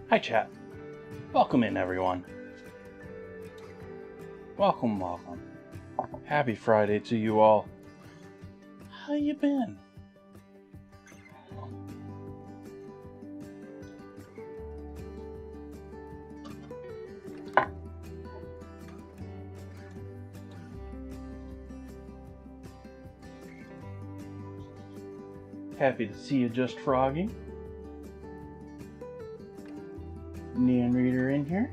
Hi chat. Welcome in everyone. Welcome. Happy Friday to you all. How you been? Happy to see you, Just Froggy. Neon Reader in here.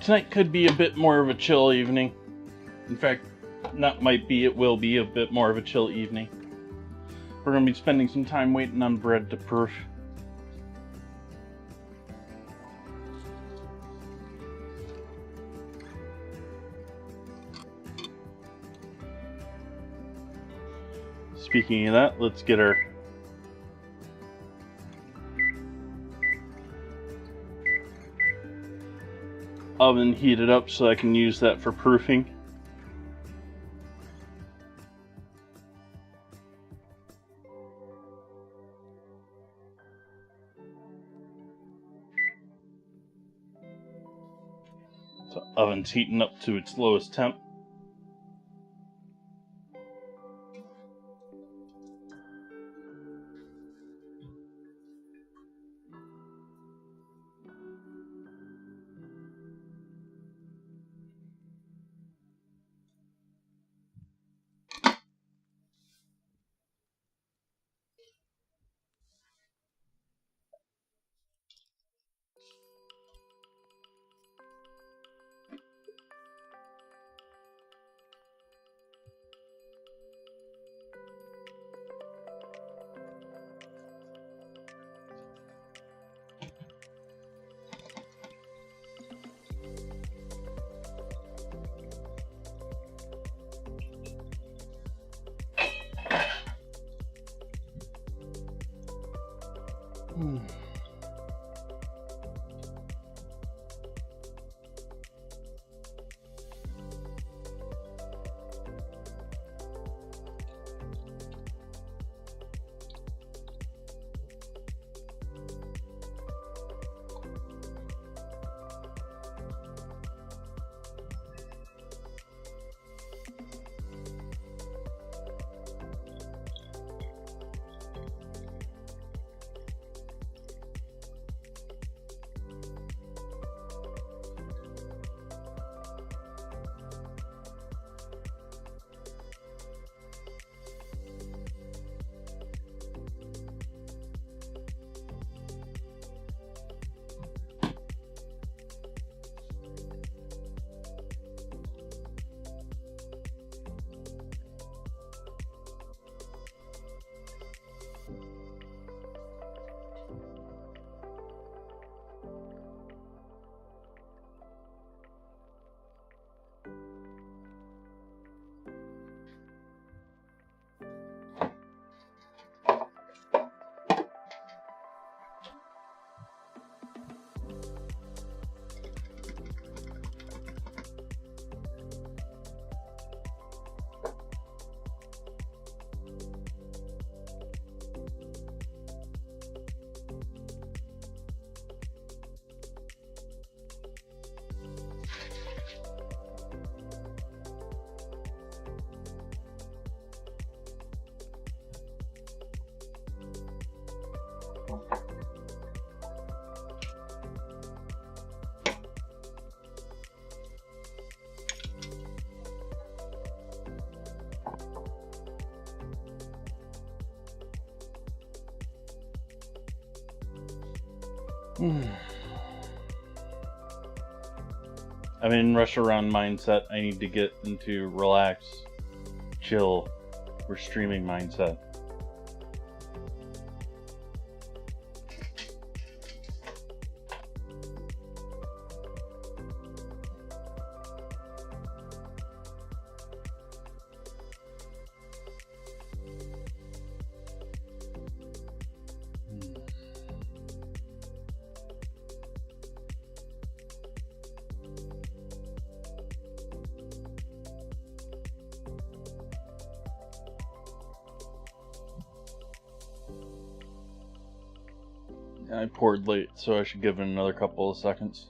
Tonight could be a bit more of a chill evening. In fact, not might be, it will be a bit more of a chill evening. We're going to be spending some time waiting on bread to proof. Speaking of that, let's get our oven heated up so I can use that for proofing. So oven's heating up to its lowest temp. I'm in rush around mindset. I need to get into relax, chill, we're streaming mindset. I poured late, so I should give it another couple of seconds.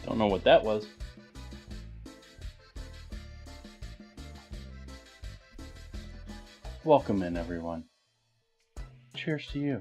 Don't know what that was. Welcome in, everyone. Cheers to you.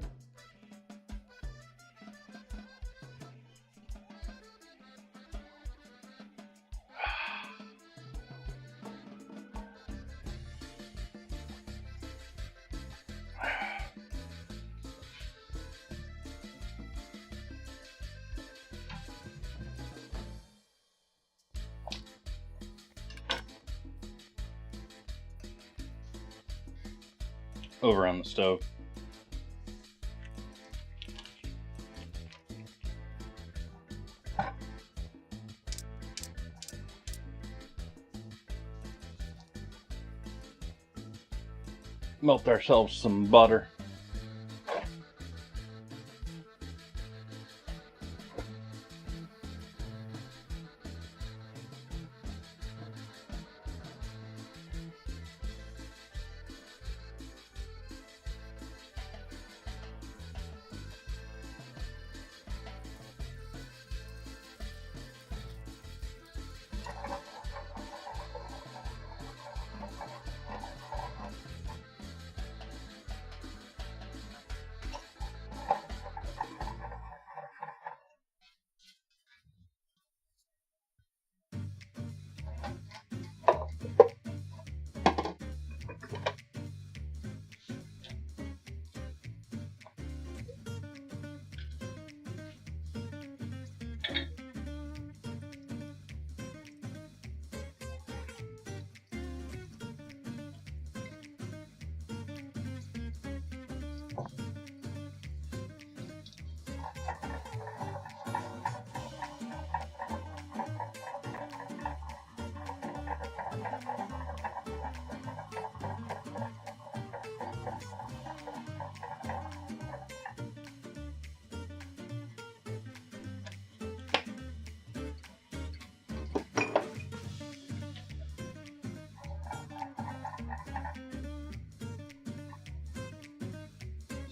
Over on the stove. Melt ourselves some butter.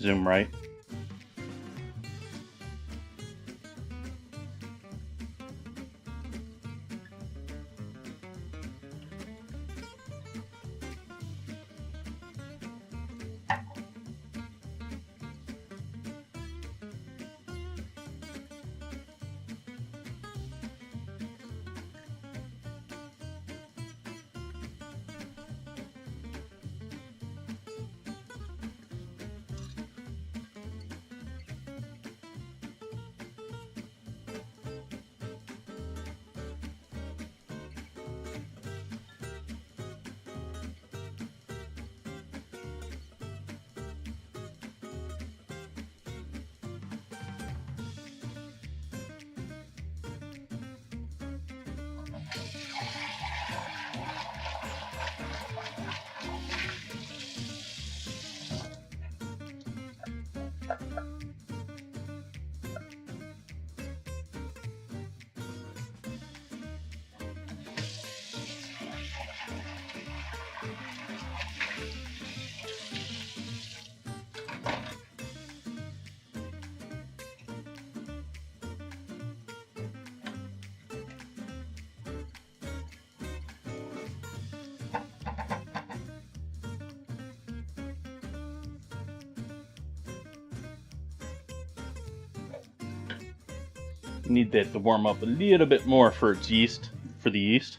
Zoom right. need that to warm up a little bit more for its yeast, for the yeast.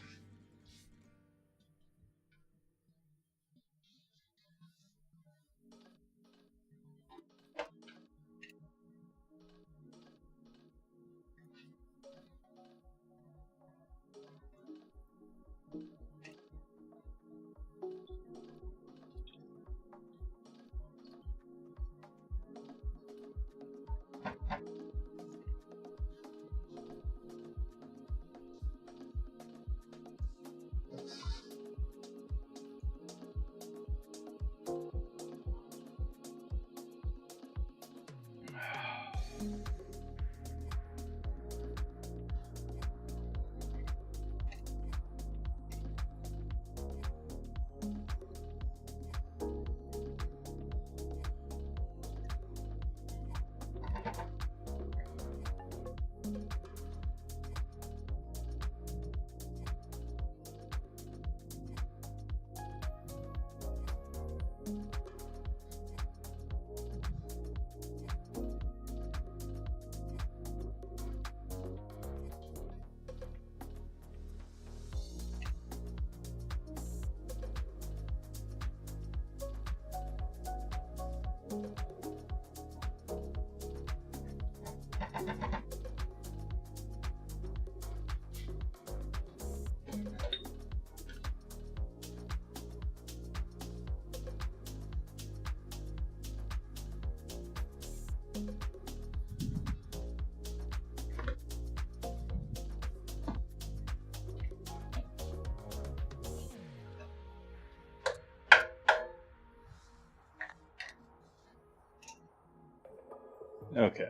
Okay.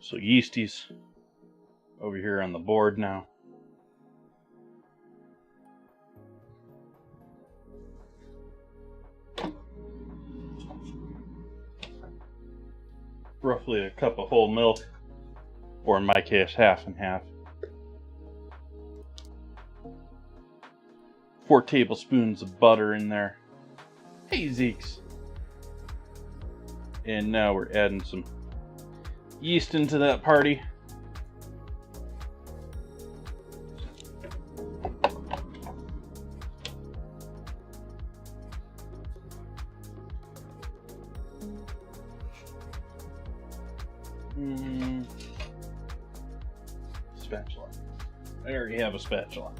So yeasties over here on the board now. Roughly a cup of whole milk, or in my case, half and half. 4 tablespoons of butter in there. Hey, Zeeks. And now we're adding some yeast into that party. Spatula. I already have a spatula.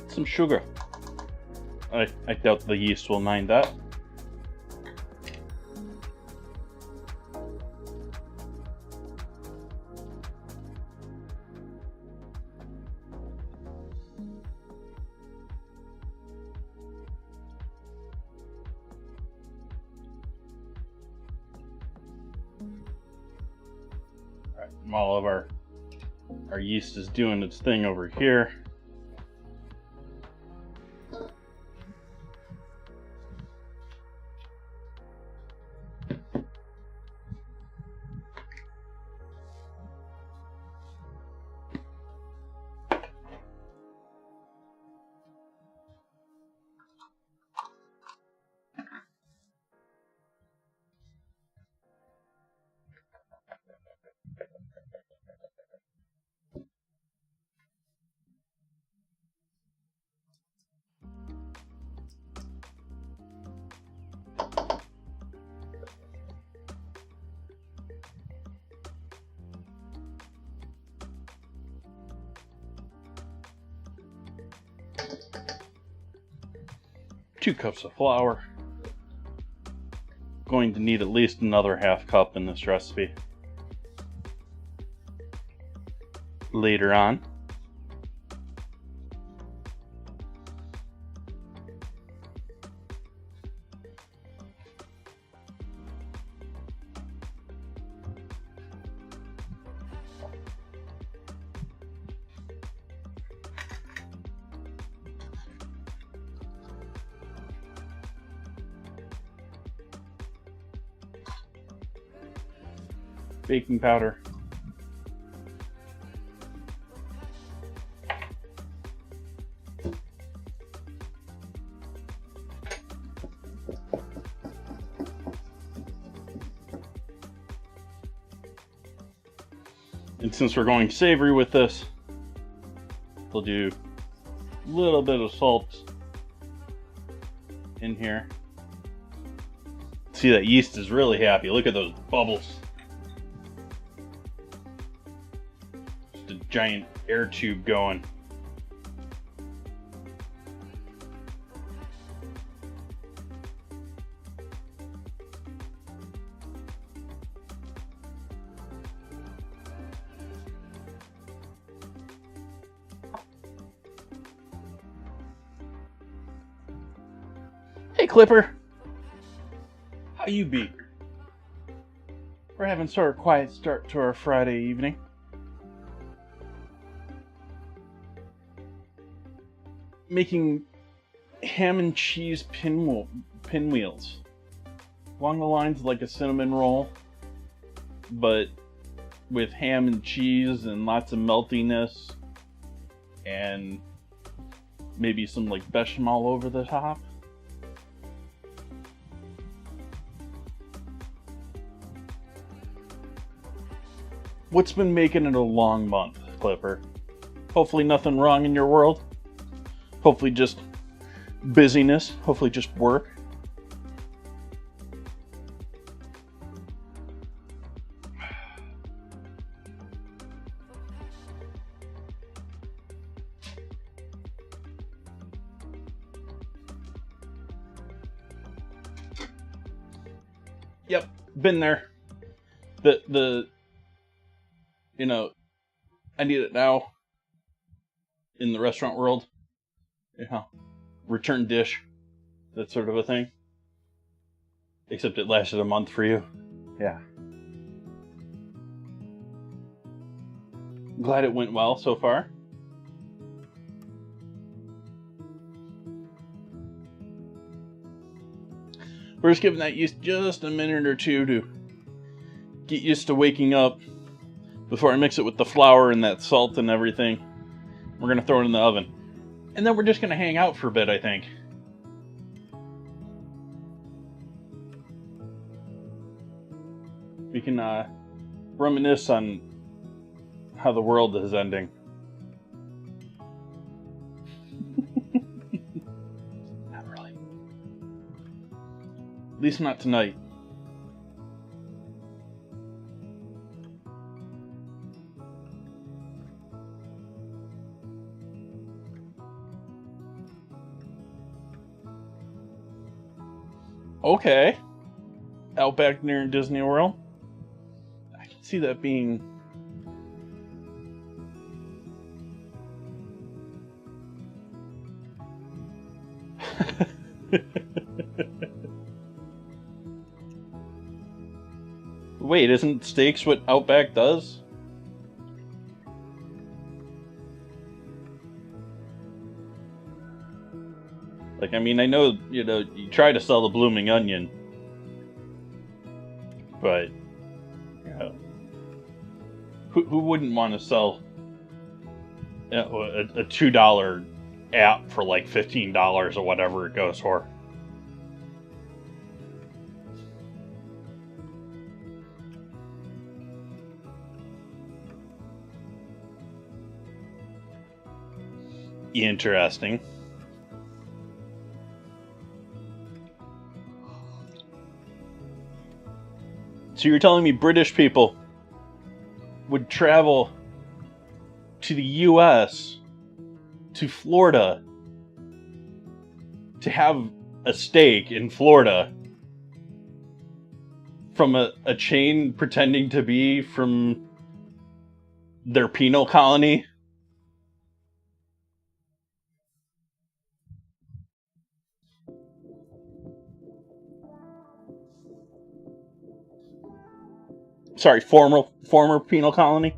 Some sugar. I doubt the yeast will mind that. Alright, all of our yeast is doing its thing over here. Two cups of flour. Going to need at least another half cup in this recipe. Later on. baking powder. And since we're going savory with this, we'll do a little bit of salt in here. See, that yeast is really happy. Look at those bubbles. Just a giant air tube going. Hey, Clipper. How you be? We're having sort of a quiet start to our Friday evening. Making ham and cheese pinwheels. Along the lines of like a cinnamon roll, but with ham and cheese and lots of meltiness and maybe some like bechamel over the top. What's been making it a long month, Clipper? Hopefully nothing wrong in your world. Hopefully just busyness. Hopefully just work. Yep, been there. You know, I need it now in the restaurant world. You know, return dish, that sort of a thing. Except it lasted a month for you. Yeah. Glad it went well so far. We're just giving that yeast just a minute or two to get used to waking up before I mix it with the flour and that salt and everything. We're going to throw it in the oven. And then we're just going to hang out for a bit, I think. We can reminisce on how the world is ending. Not really. At least not tonight. Okay. Outback near Disney World. I can see that being... Wait, isn't steaks what Outback does? Like, I mean, I know, you try to sell the blooming onion. But, you know, who wouldn't want to sell a $2 app for like $15 or whatever it goes for? Interesting. So you're telling me British people would travel to the US, to Florida, to have a steak in Florida from a chain pretending to be from their penal colony? Sorry, former penal colony?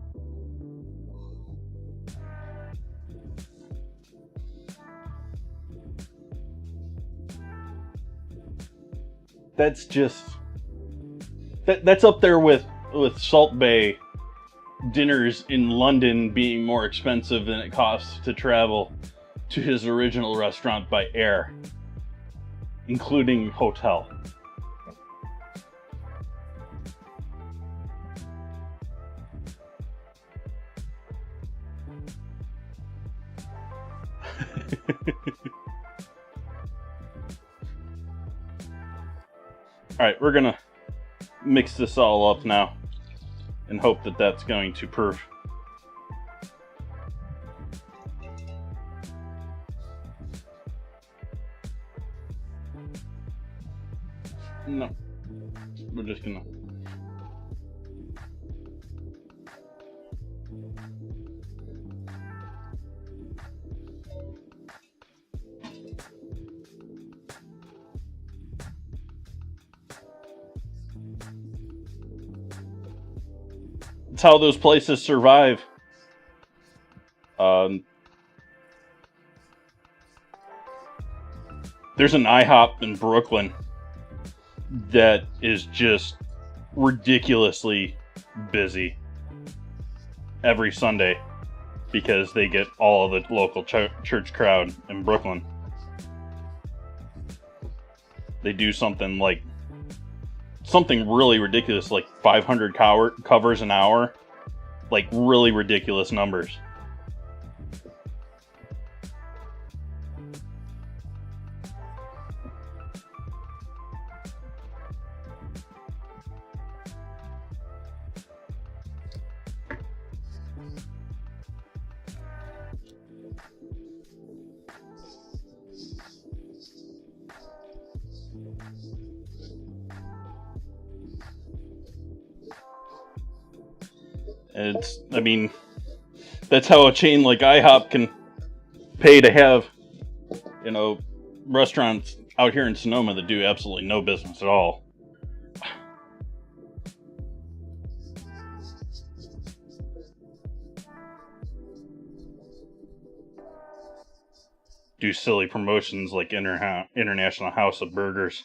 That's just... That's up there with with Salt Bay dinners in London being more expensive than it costs to travel to his original restaurant by air, including hotel. Alright, we're gonna mix this all up now and hope that that's going to prove. No, we're just gonna. It's how those places survive. There's an IHOP in Brooklyn that is just ridiculously busy every Sunday because they get all of the local church crowd in Brooklyn. They do something really ridiculous, like 500 covers an hour, like really ridiculous numbers. I mean, that's how a chain like IHOP can pay to have, restaurants out here in Sonoma that do absolutely no business at all. Do silly promotions like International House of Burgers.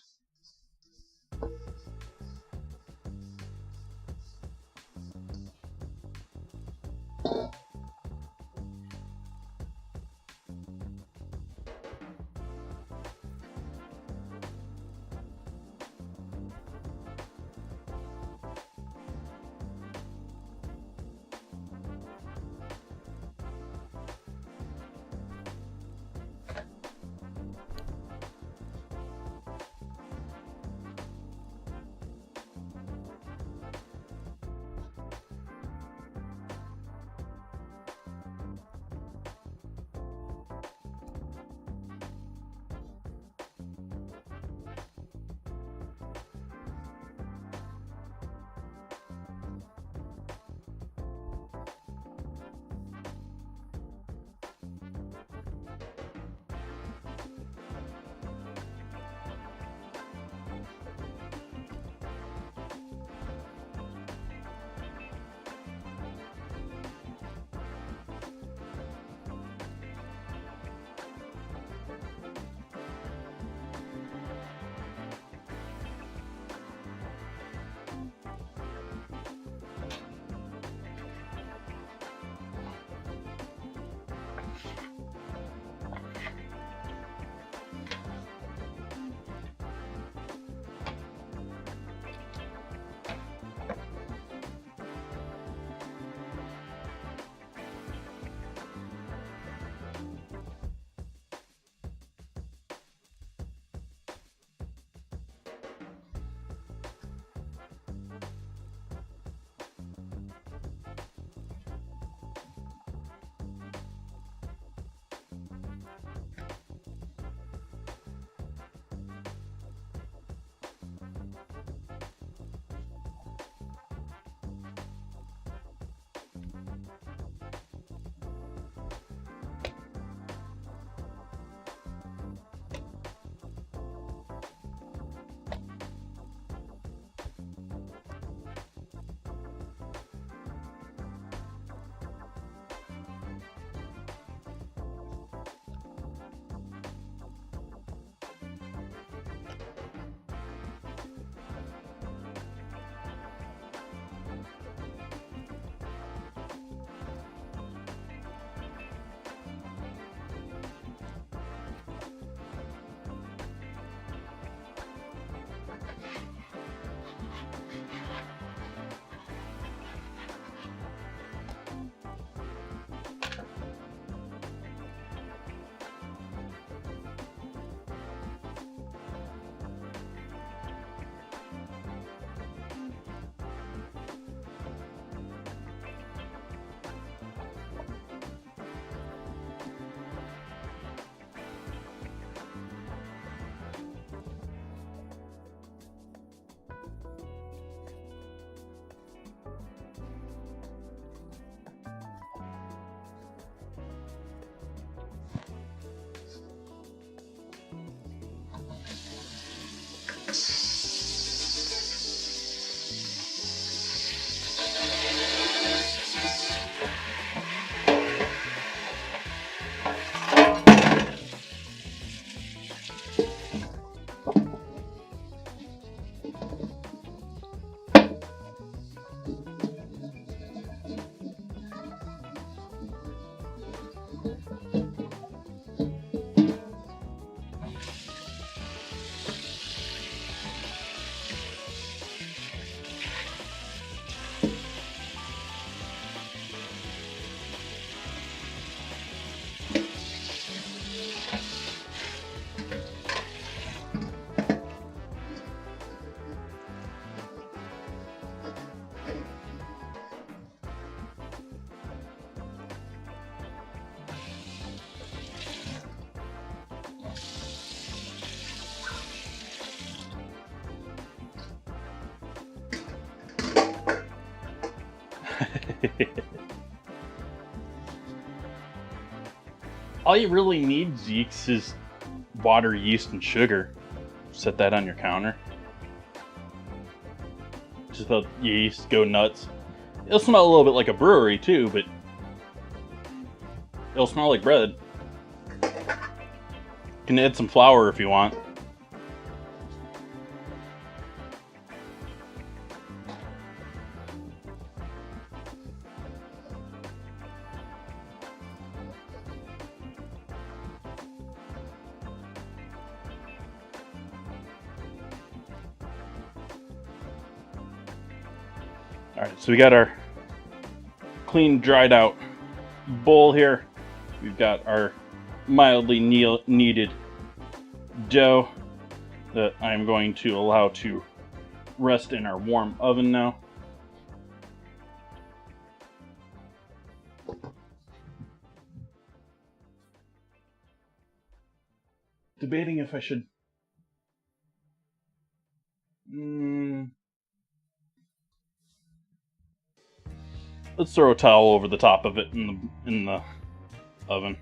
All you really need, Zeeks, is water, yeast, and sugar. Set that on your counter. Just let yeast go nuts. It'll smell a little bit like a brewery too, but it'll smell like bread. You can add some flour if you want. Alright, so we got our clean, dried out bowl here. We've got our mildly kneaded dough that I'm going to allow to rest in our warm oven now. Debating if I should... Let's throw a towel over the top of it in the oven.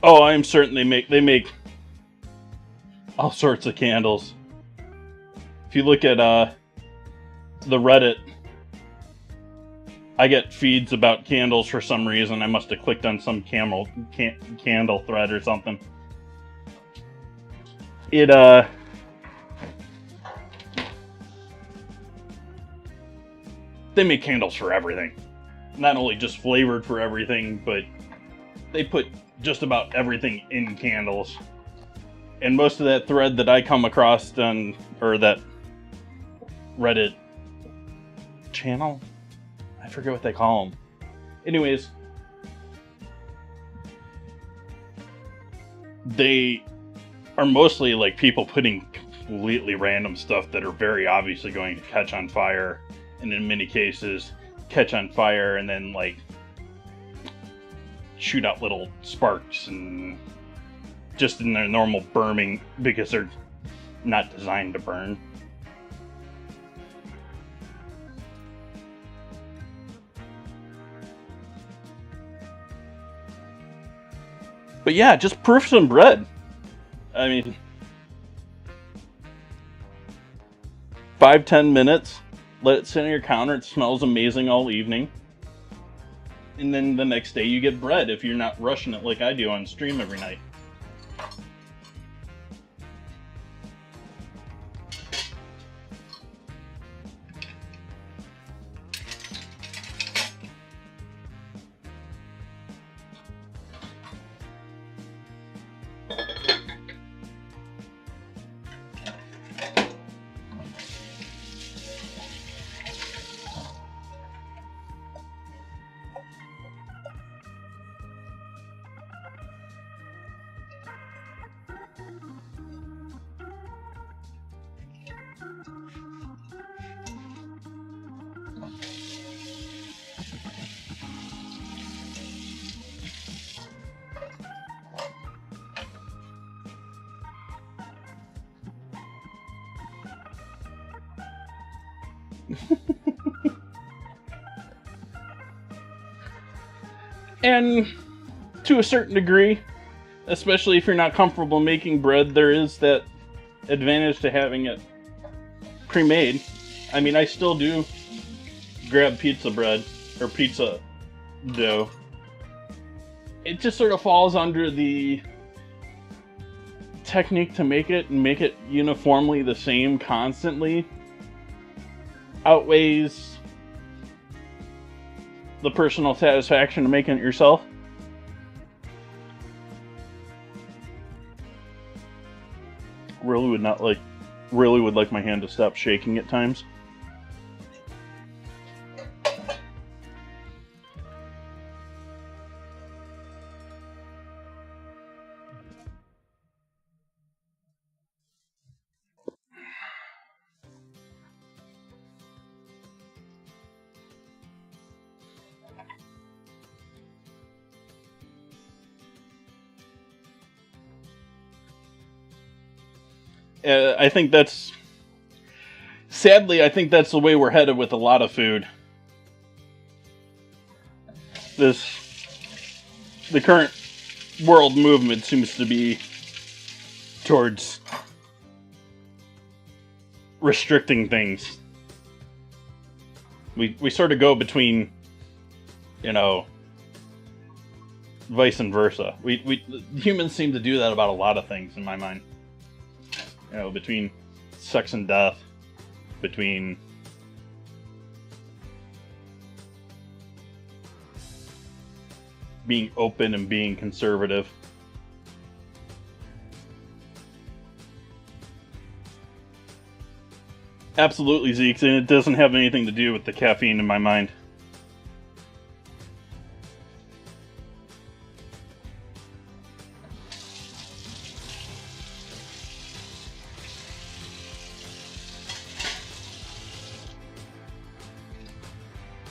Oh, I'm certain they make all sorts of candles. If you look at the Reddit, I get feeds about candles for some reason. I must have clicked on some candle thread or something. They make candles for everything. Not only just flavored for everything, but they put just about everything in candles. And most of that thread that I come across or that Reddit channel, I forget what they call them. Anyways, they are mostly like people putting completely random stuff that are very obviously going to catch on fire, and in many cases catch on fire and then like shoot out little sparks and just in their normal burning because they're not designed to burn. But yeah, just proof some bread. I mean, 5-10 minutes, let it sit on your counter. It smells amazing all evening. And then the next day you get bread if you're not rushing it like I do on stream every night. And to a certain degree, especially if you're not comfortable making bread, there is that advantage to having it pre-made. I mean, I still do grab pizza bread or pizza dough. It just sort of falls under the technique to make it and make it uniformly the same constantly outweighs the personal satisfaction of making it yourself. Really would like my hand to stop shaking at times. I think that's... Sadly, I think that's the way we're headed with a lot of food. The current world movement seems to be towards restricting things. We sort of go between, you know, vice and versa. Humans seem to do that about a lot of things in my mind. You know, between sex and death, between being open and being conservative. Absolutely, Zeke, and it doesn't have anything to do with the caffeine in my mind.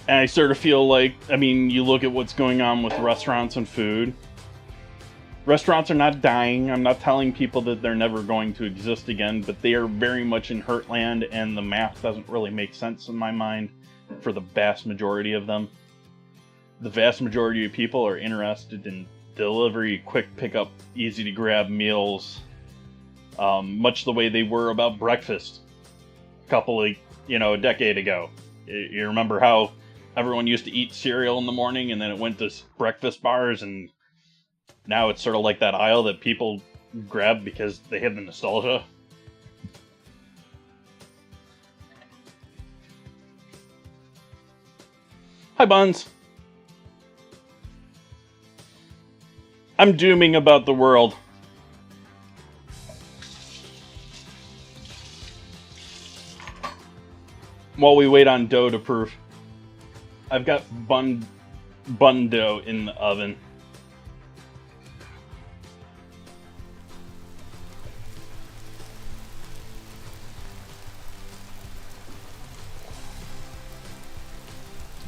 And I sort of feel like, I mean, you look at what's going on with restaurants and food. Restaurants are not dying. I'm not telling people that they're never going to exist again, but they are very much in hurtland, and the math doesn't really make sense in my mind for the vast majority of them. The vast majority of people are interested in delivery, quick pickup, easy to grab meals, much the way they were about breakfast a decade ago. You remember how everyone used to eat cereal in the morning, and then it went to breakfast bars, and now it's sort of like that aisle that people grab because they have the nostalgia. Hi, Buns. I'm dooming about the world. While we wait on dough to proof, I've got bun dough in the oven.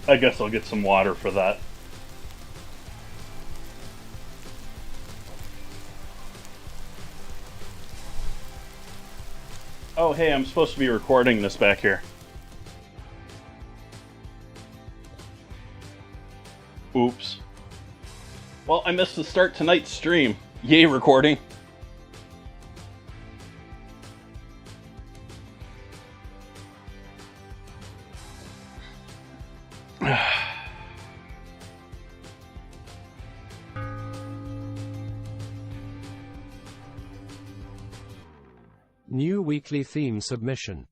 I guess I'll get some water for that. Oh, hey, I'm supposed to be recording this back here. Oops. Well, I missed the start tonight's stream. Yay, recording. New weekly theme submission.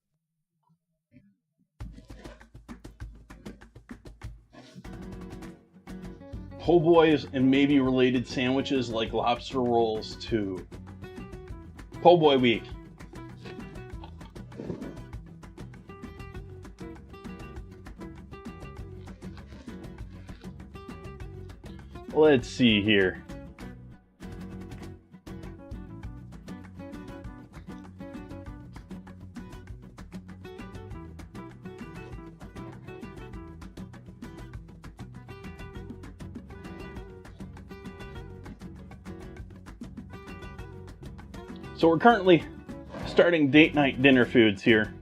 Po' boys and maybe related sandwiches like lobster rolls too. Po' boy week. Let's see here. So we're currently starting date night dinner foods here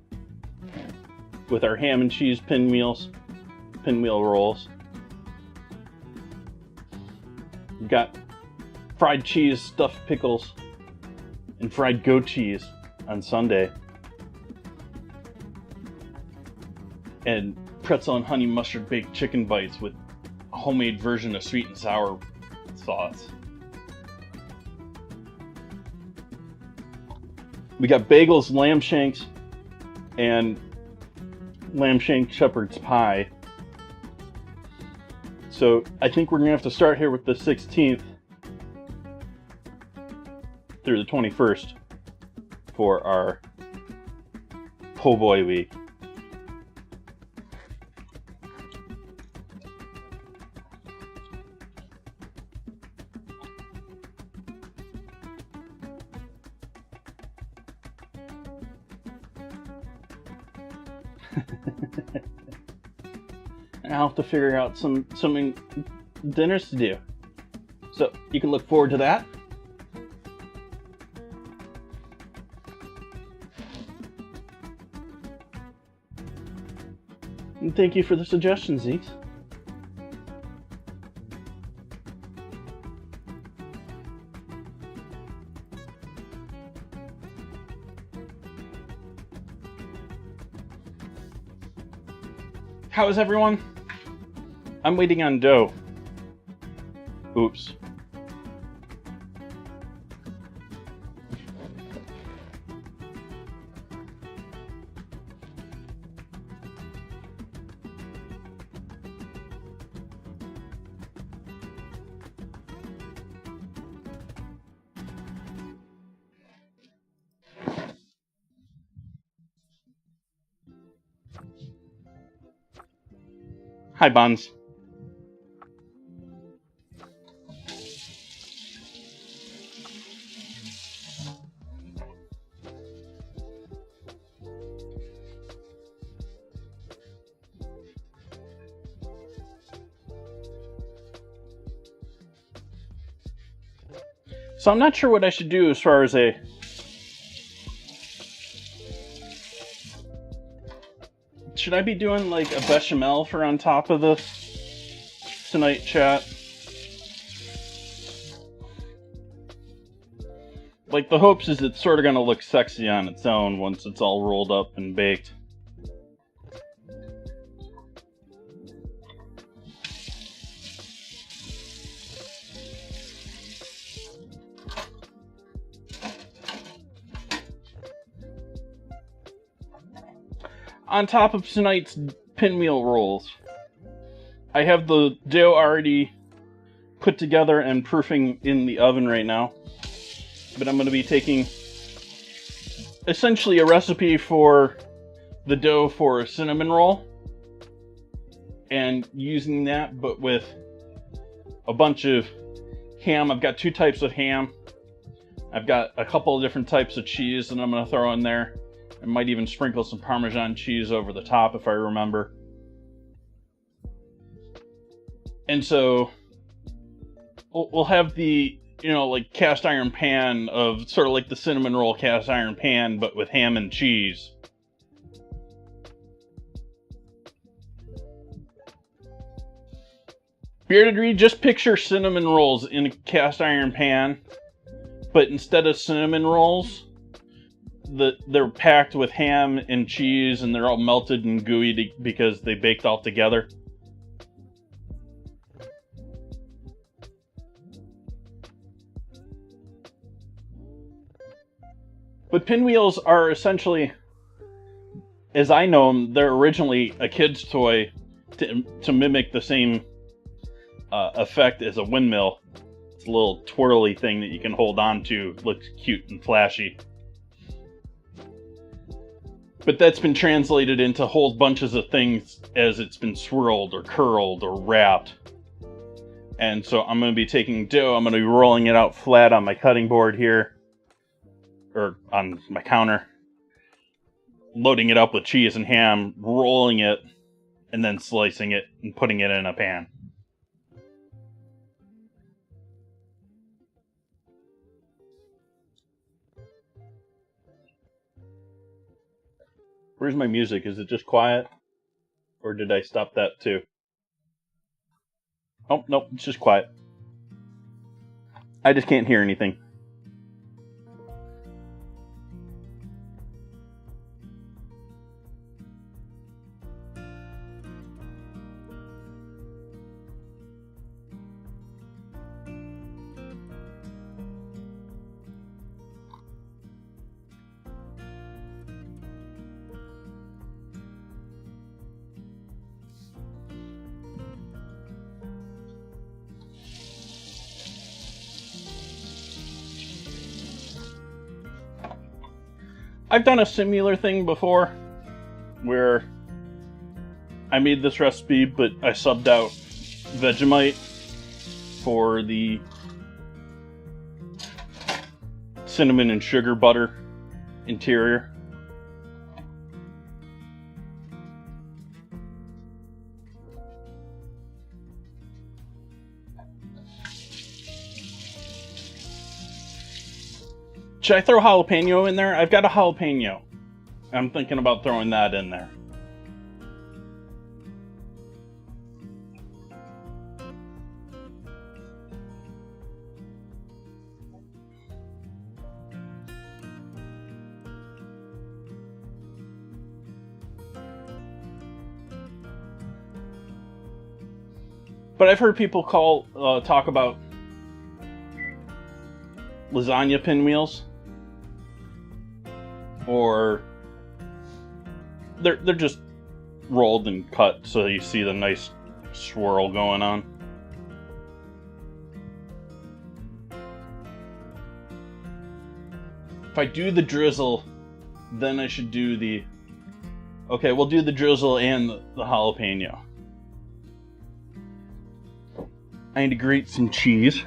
with our ham and cheese pinwheel rolls. We've got fried cheese, stuffed pickles, and fried goat cheese on Sunday. And pretzel and honey mustard baked chicken bites with a homemade version of sweet and sour sauce. We got bagels, lamb shanks, and lamb shank shepherd's pie. So I think we're gonna have to start here with the 16th through the 21st for our po' boy week. I'll have to figure out some dinners to do. So you can look forward to that. And thank you for the suggestion, Zeke. How is everyone? I'm waiting on dough. Oops. Hi, Buns. So I'm not sure what I should do as far as a... Should I be doing like a bechamel for on top of this tonight, chat? Like, the hopes is it's sort of gonna look sexy on its own once it's all rolled up and baked. On top of tonight's pinwheel rolls, I have the dough already put together and proofing in the oven right now. But I'm going to be taking essentially a recipe for the dough for a cinnamon roll and using that, but with a bunch of ham. I've got 2 types of ham. I've got a couple of different types of cheese that I'm going to throw in there. I might even sprinkle some Parmesan cheese over the top if I remember. And so we'll have the, you know, like cast iron pan of sort of like the cinnamon roll cast iron pan, but with ham and cheese. Bearded Reed, just picture cinnamon rolls in a cast iron pan, but instead of cinnamon rolls, they're packed with ham and cheese, and they're all melted and gooey because they baked all together. But pinwheels are essentially, as I know them, they're originally a kid's toy to mimic the same effect as a windmill. It's a little twirly thing that you can hold on to. Looks cute and flashy. But that's been translated into whole bunches of things as it's been swirled or curled or wrapped. And so I'm going to be taking dough, I'm going to be rolling it out flat on my cutting board here, or on my counter, loading it up with cheese and ham, rolling it, and then slicing it and putting it in a pan. Where's my music? Is it just quiet? Or did I stop that too? Oh, nope, it's just quiet. I just can't hear anything. I've done a similar thing before where I made this recipe, but I subbed out Vegemite for the cinnamon and sugar butter interior. Should I throw jalapeno in there? I've got a jalapeno. I'm thinking about throwing that in there. But I've heard people talk about lasagna pinwheels, or they're just rolled and cut so you see the nice swirl going on. If I do the drizzle, then I should do the... Okay, we'll do the drizzle and the jalapeno. I need to grate some cheese.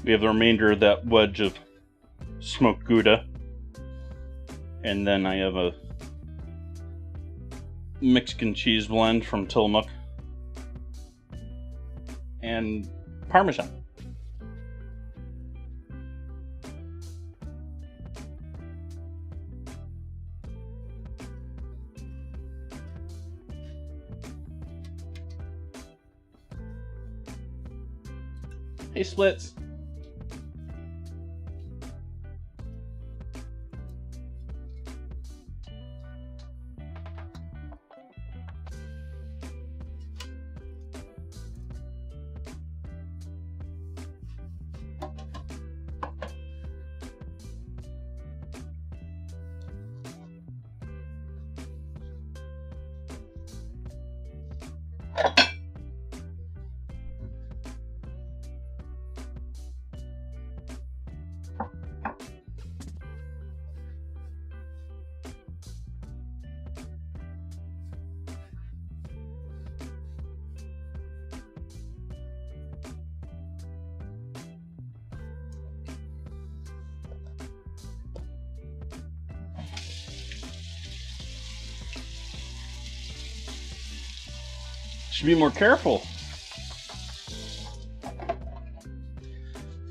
We have the remainder of that wedge of smoked Gouda. And then I have a Mexican cheese blend from Tillamook. And Parmesan. Hey, Splits. Should be more careful.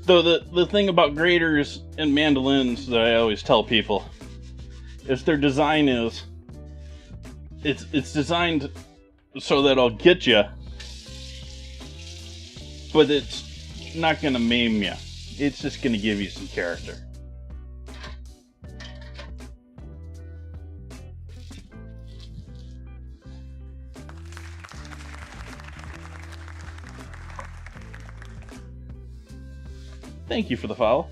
Though the thing about graters and mandolins that I always tell people is their design is it's designed so that it'll get you, but it's not gonna maim you. It's just gonna give you some character. Thank you for the follow.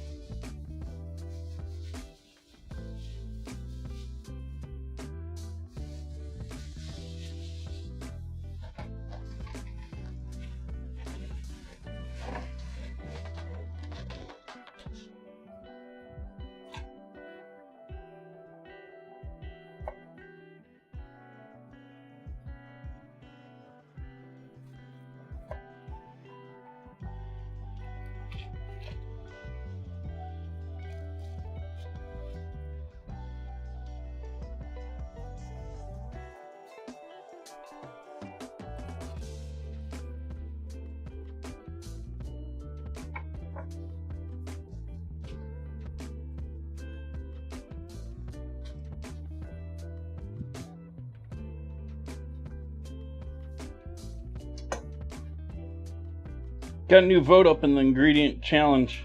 Got a new vote up in the ingredient challenge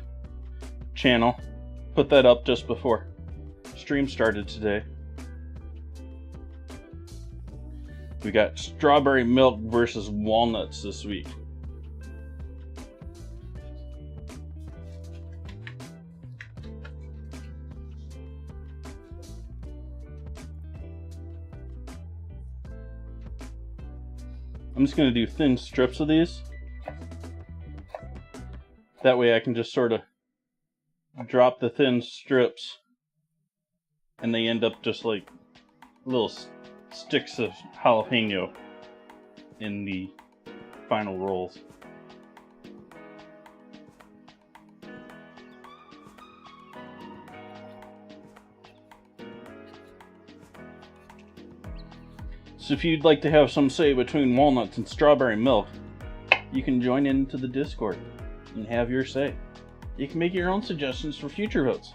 channel. Put that up just before stream started today. We got strawberry milk versus walnuts this week. I'm just going to do thin strips of these. That way I can just sort of drop the thin strips and they end up just like little sticks of jalapeno in the final rolls. So if you'd like to have some say between walnuts and strawberry milk, you can join into the Discord and have your say. You can make your own suggestions for future votes.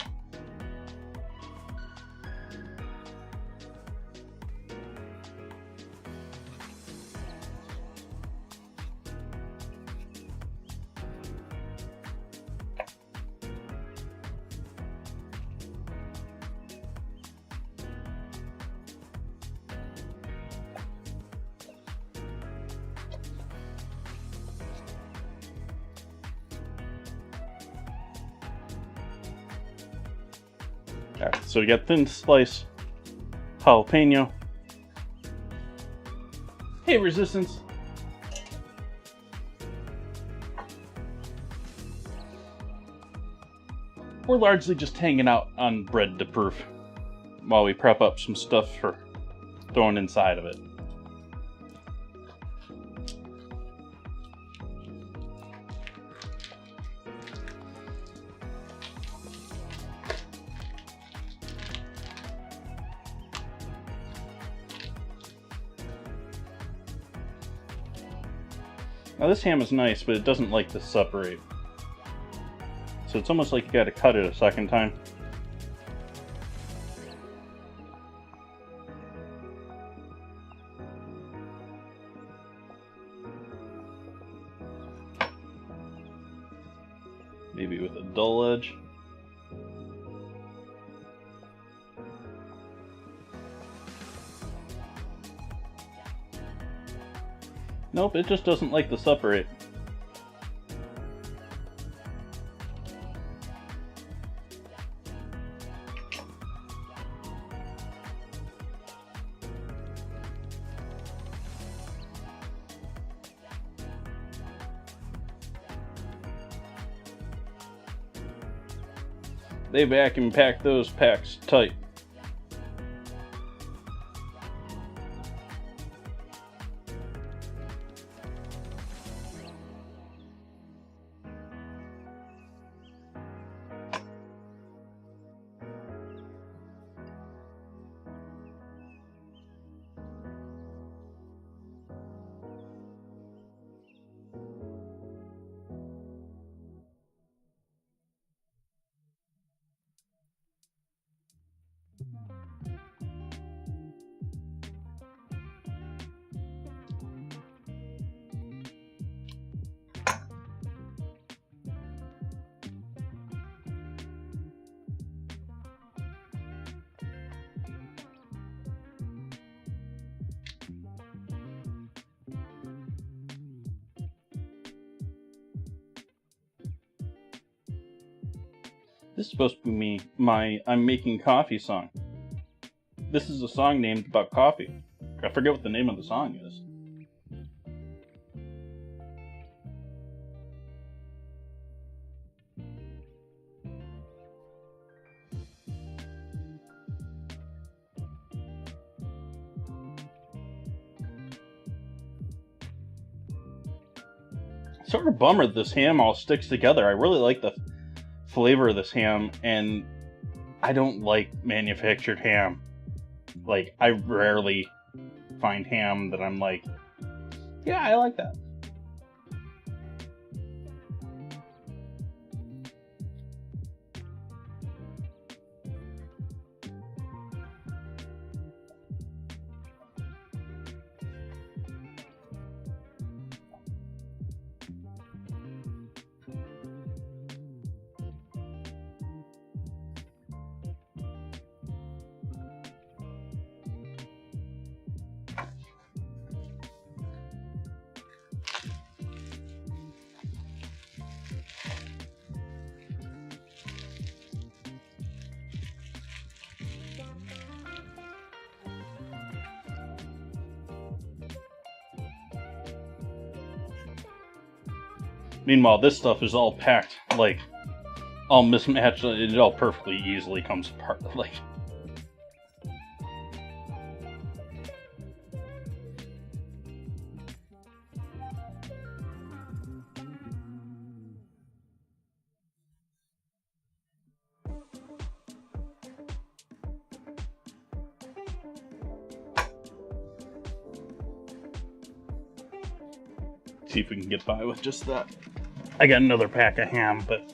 Alright, so we got thin slice jalapeno. Hey, Resistance. We're largely just hanging out on bread to proof while we prep up some stuff for throwing inside of it. Now this ham is nice, but it doesn't like to separate. So it's almost like you gotta cut it a second time. Maybe with a dull edge. Nope, it just doesn't like to separate. They vacuum pack those packs tight. This is supposed to be my I'm making coffee song. This is a song named about coffee. I forget what the name of the song is. Sort of a bummer that this ham all sticks together. I really like the flavor of this ham, and I don't like manufactured ham. Like, I rarely find ham that I'm like, yeah, I like that. Meanwhile, this stuff is all packed, like, all mismatched. It all perfectly easily comes apart. Like, see if we can get by with just that. I got another pack of ham, but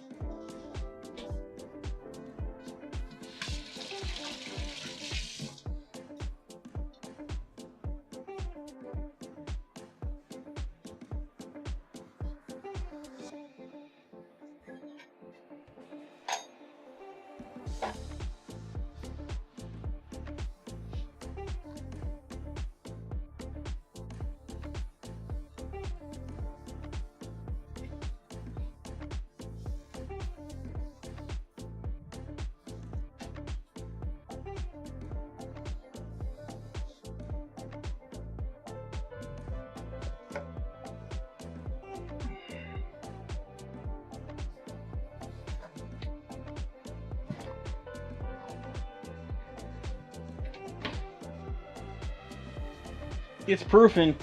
it's proofing.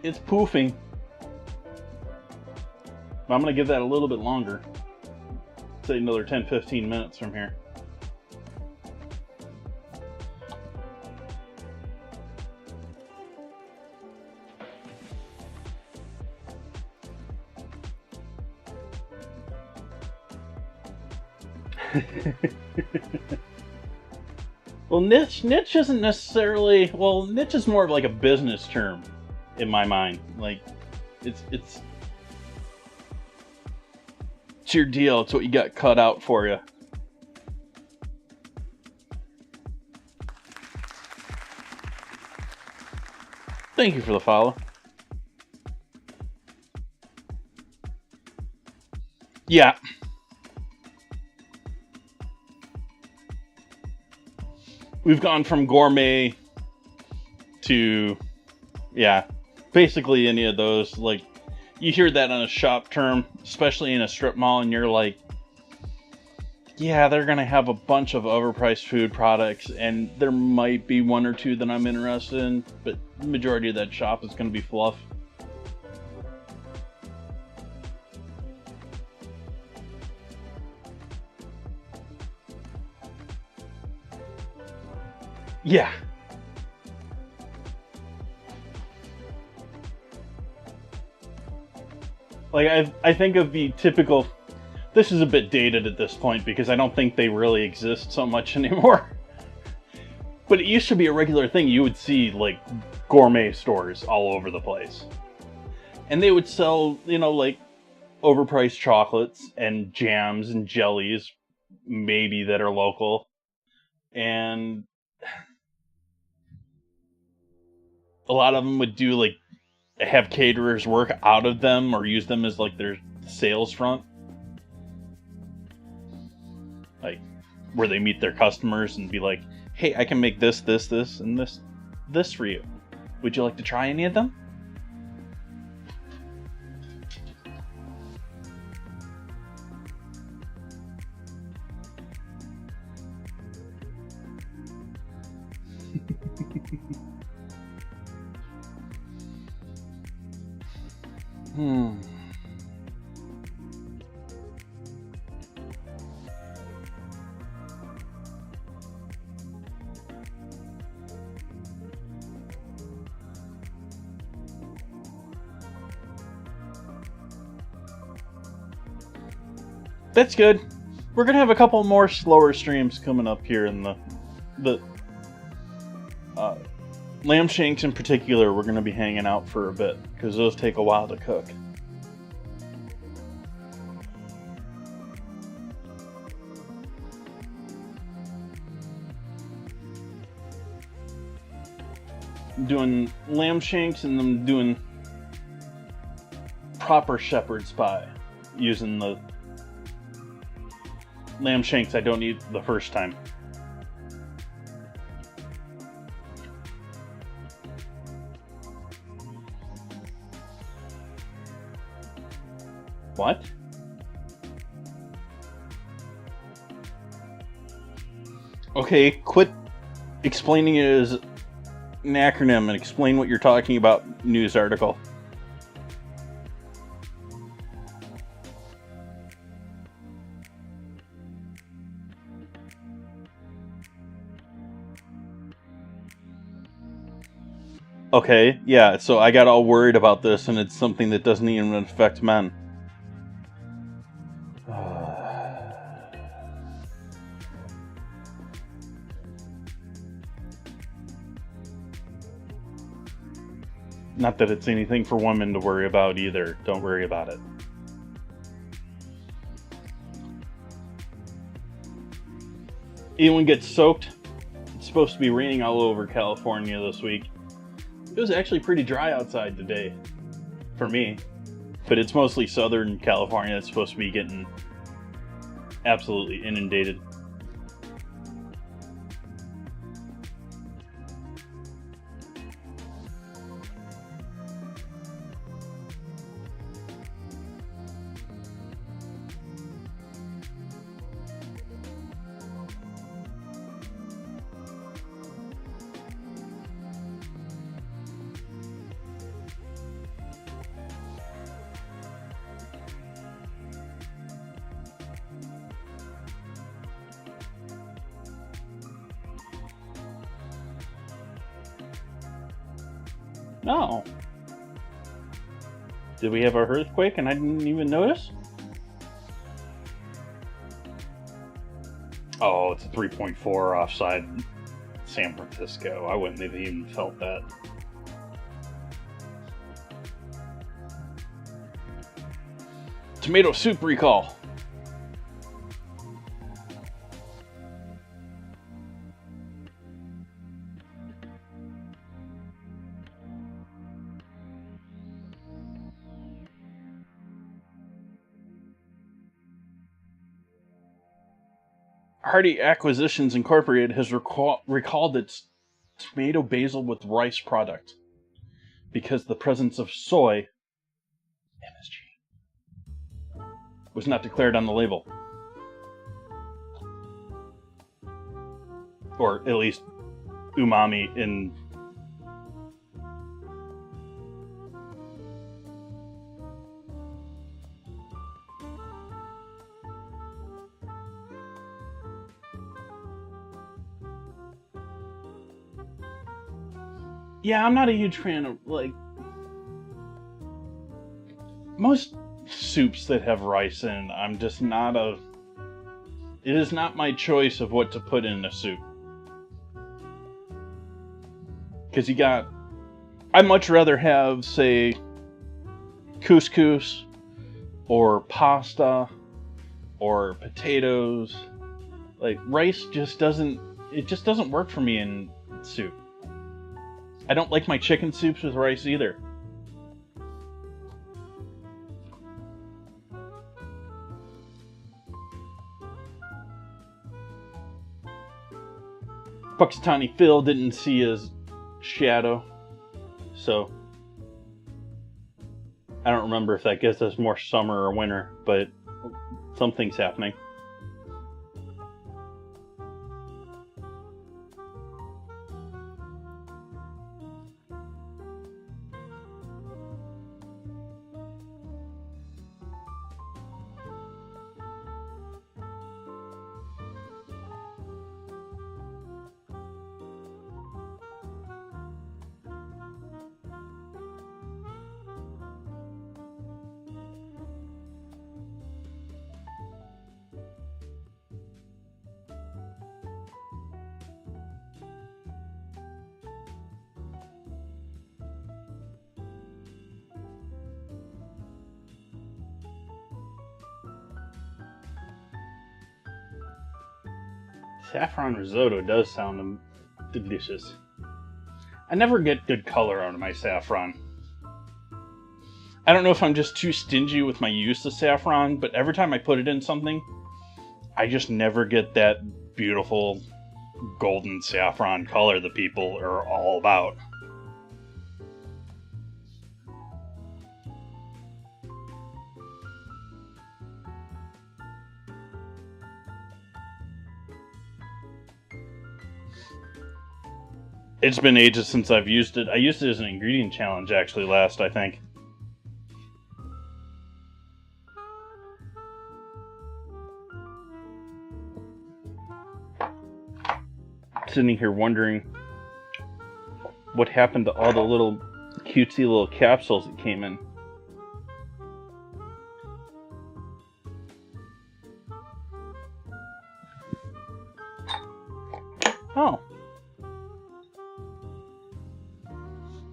It's poofing. I'm going to give that a little bit longer. Say another 10-15 minutes from here. Well, niche isn't necessarily, well, niche is more of like a business term in my mind. Like, it's your deal. It's what you got cut out for you. Thank you for the follow. Yeah. We've gone from gourmet to, yeah, basically any of those. Like, you hear that on a shop term, especially in a strip mall, and you're like, yeah, they're going to have a bunch of overpriced food products, and there might be one or two that I'm interested in, but the majority of that shop is going to be fluff. Yeah. Like, I think of the typical... This is a bit dated at this point because I don't think they really exist so much anymore. But it used to be a regular thing. You would see, like, gourmet stores all over the place. And they would sell, you know, like, overpriced chocolates and jams and jellies, maybe, that are local. And a lot of them would do, like, have caterers work out of them or use them as, like, their sales front. Like, where they meet their customers and be like, hey, I can make this, this, this, and this for you. Would you like to try any of them? That's good. We're gonna have a couple more slower streams coming up here in the lamb shanks in particular. We're gonna be hanging out for a bit because those take a while to cook. Doing lamb shanks and then doing proper shepherd's pie using the lamb shanks I don't eat the first time. What? Okay, quit explaining it as an acronym and explain what you're talking about. News article. Okay, yeah, so I got all worried about this, and it's something that doesn't even affect men. Not that it's anything for women to worry about either. Don't worry about it. Anyone gets soaked? It's supposed to be raining all over California this week. It was actually pretty dry outside today, for me. But it's mostly Southern California that's supposed to be getting absolutely inundated. No. Did we have an earthquake and I didn't even notice? Oh, it's a 3.4 offside San Francisco. I wouldn't have even felt that. Tomato soup recall. Hardy Acquisitions Incorporated has recalled its tomato basil with rice product because the presence of soy (MSG) was not declared on the label. Or at least umami in... Yeah, I'm not a huge fan of, like, most soups that have rice in. I'm just not a... It is not my choice of what to put in a soup. Because you got... I'd much rather have, say, couscous, or pasta, or potatoes. Like, rice just doesn't... It just doesn't work for me in soup. I don't like my chicken soups with rice either. Puxatani Phil didn't see his shadow, so I don't remember if that gives us more summer or winter, but something's happening. Saffron risotto does sound delicious. I never get good color out of my saffron. I don't know if I'm just too stingy with my use of saffron, but every time I put it in something, I just never get that beautiful golden saffron color that people are all about. It's been ages since I've used it. I used it as an ingredient challenge actually last, I think. Sitting here wondering what happened to all the little cutesy little capsules that came in. Oh.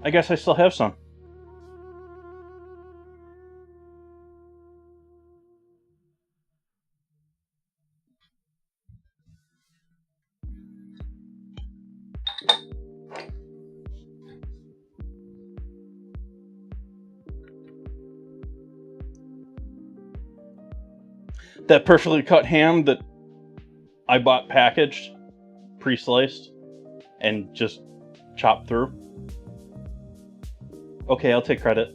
I guess I still have some. That perfectly cut ham that I bought packaged, pre-sliced, and just chopped through. Okay, I'll take credit.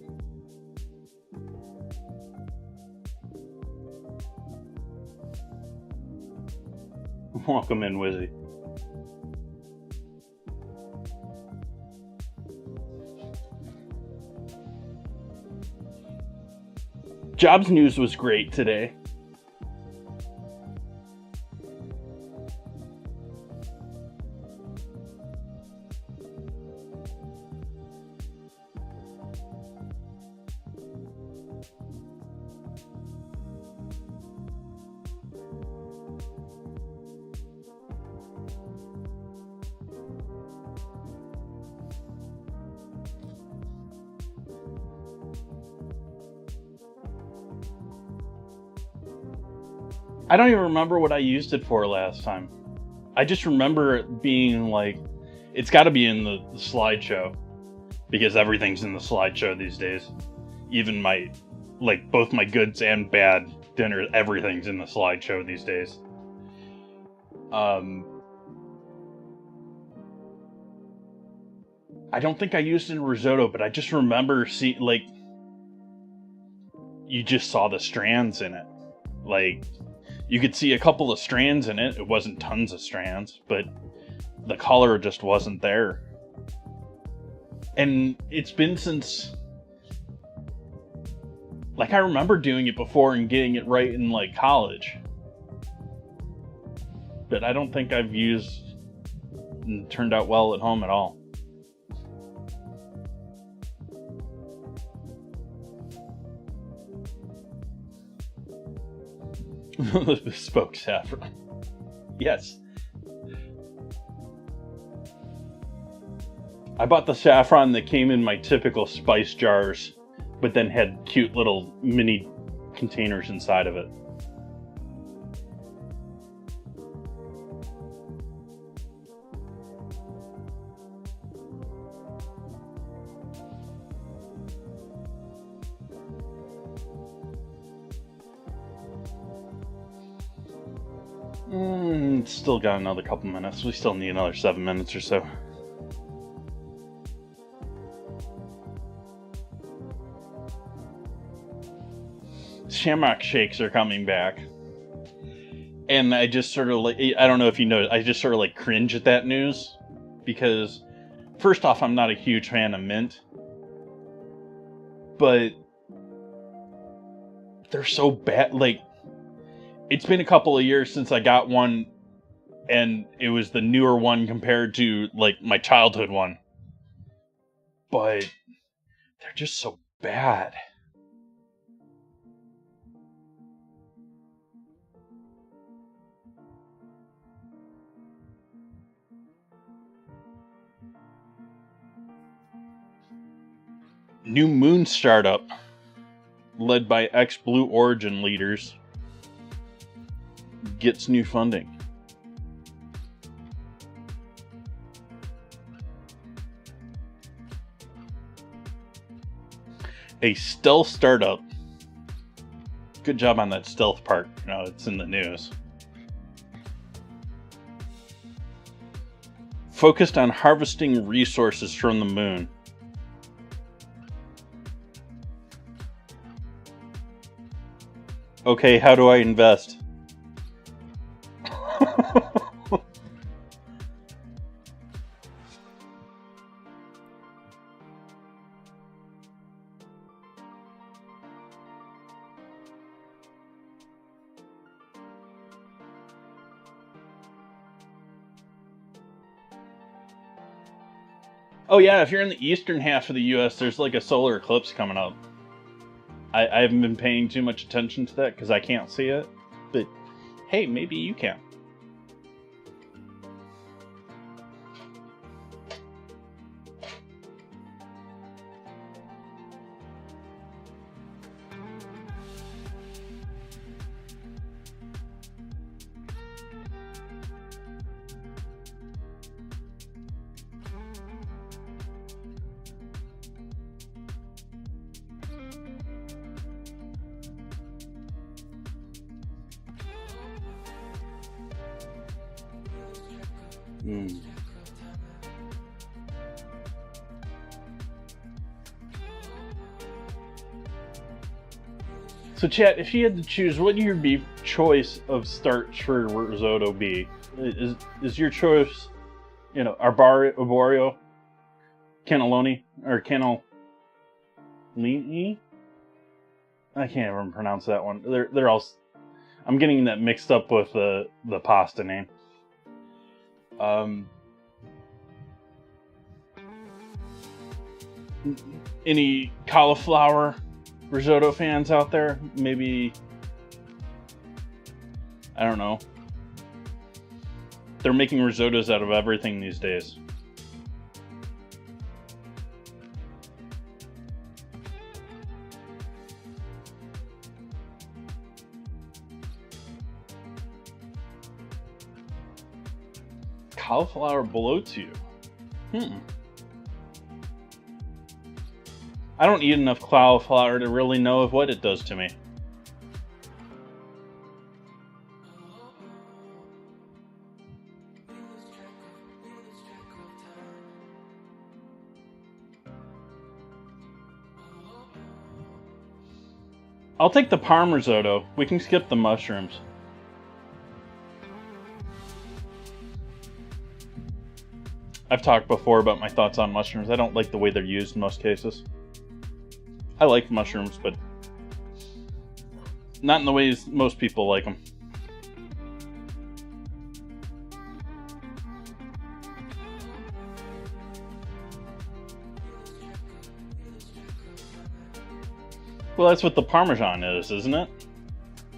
Welcome in, Wizzy. Jobs news was great today. I don't even remember what I used it for last time. I just remember it being like, it's got to be in the slideshow, because everything's in the slideshow these days. Even my, like, both my goods and bad dinner, everything's in the slideshow these days. I don't think I used it in risotto, but I just remember like, you just saw the strands in it. Like, you could see a couple of strands in it. It wasn't tons of strands, but the color just wasn't there. And it's been since, like, I remember doing it before and getting it right in, like, college. But I don't think I've used and turned out well at home at all. The bespoke saffron. Yes. I bought the saffron that came in my typical spice jars, but then had cute little mini containers inside of it. Still got another couple minutes. We still need another 7 minutes or so. Shamrock shakes are coming back. And I just sort of like, I don't know if you know, I just sort of like cringe at that news. Because, first off, I'm not a huge fan of mint. But they're so bad. Like, it's been a couple of years since I got one, and it was the newer one compared to, like, my childhood one. But they're just so bad. New moon startup, led by ex-Blue Origin leaders, gets new funding. A stealth startup. Good job on that stealth part. No, it's in the news. Focused on harvesting resources from the moon. Okay, how do I invest? Oh yeah, if you're in the eastern half of the U.S., there's like a solar eclipse coming up. I haven't been paying too much attention to that because I can't see it. But hey, maybe you can. Hmm. So, chat, if you had to choose, what would your choice of starts for risotto be? Is your choice, arborio, cannelloni, or cannellini? I can't even pronounce that one. They're all. I'm getting that mixed up with the pasta name. Any cauliflower risotto fans out there? Maybe, I don't know. They're making risottos out of everything these days. Cauliflower bloats you. I don't eat enough cauliflower to really know what it does to me. I'll take the parm risotto. We can skip the mushrooms. I've talked before about my thoughts on mushrooms. I don't like the way they're used in most cases. I like mushrooms, but not in the ways most people like them. Well, that's what the Parmesan is, isn't it?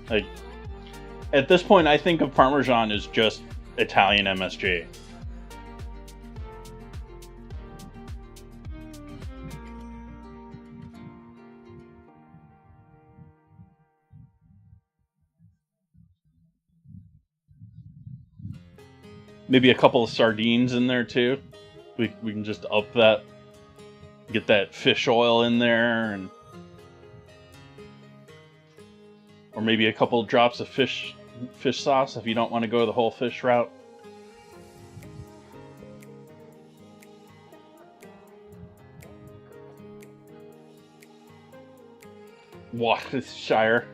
Like, at this point, I think of Parmesan as just Italian MSG. Maybe a couple of sardines in there too. We can just up that, get that fish oil in there, and or maybe a couple of drops of fish sauce if you don't want to go the whole fish route. Worcestershire.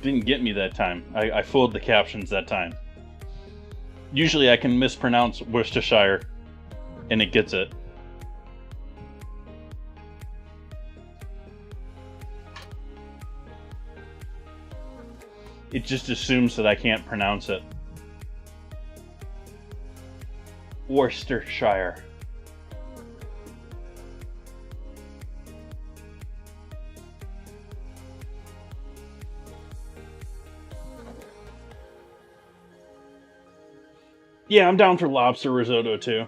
Didn't get me that time. I fooled the captions that time. Usually I can mispronounce Worcestershire and it gets it. It just assumes that I can't pronounce it. Worcestershire. Yeah, I'm down for lobster risotto too.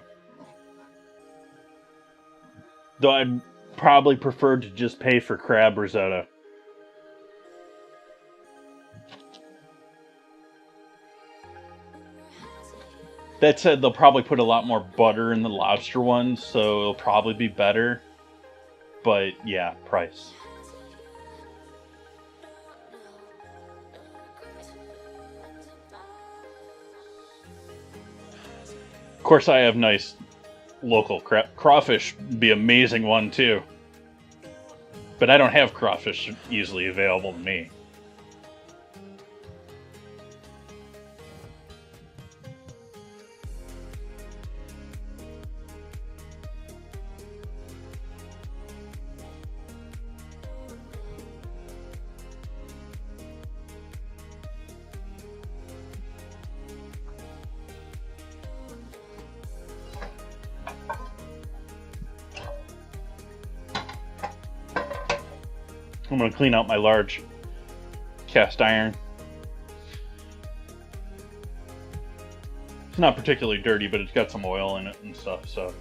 Though I'd probably prefer to just pay for crab risotto. That said, they'll probably put a lot more butter in the lobster ones, so it'll probably be better. But yeah, price. Of course, I have nice local crawfish. Be an amazing one too. But I don't have crawfish easily available to me. I'm going to clean out my large cast iron. It's not particularly dirty, but it's got some oil in it and stuff, so.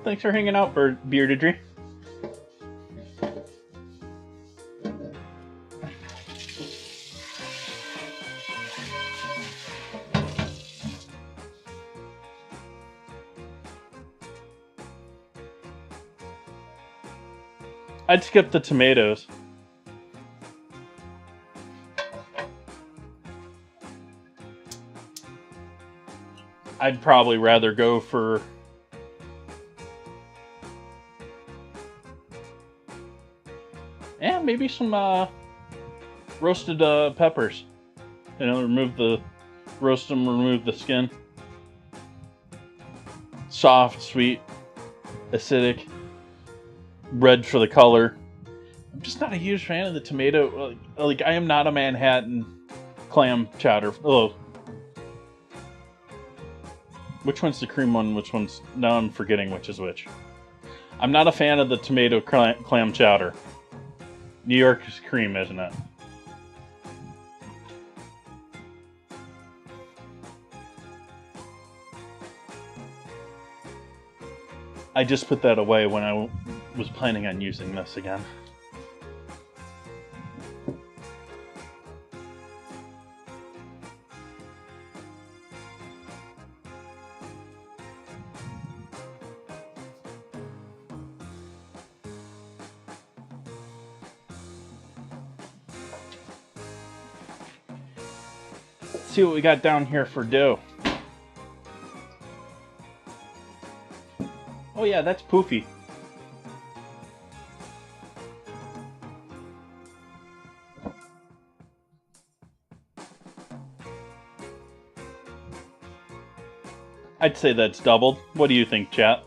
Thanks for hanging out, Beardedry. I'd skip the tomatoes. I'd probably rather go for maybe some roasted peppers. You know, roast them, remove the skin. Soft, sweet, acidic, red for the color. I'm just not a huge fan of the tomato. Like I am not a Manhattan clam chowder. Oh, which one's the cream one? Which one's? Now I'm forgetting which is which. I'm not a fan of the tomato clam chowder. New York is cream, isn't it? I just put that away when I was planning on using this again. Let's see what we got down here for dough. Oh yeah, that's poofy. I'd say that's doubled. What do you think, chat?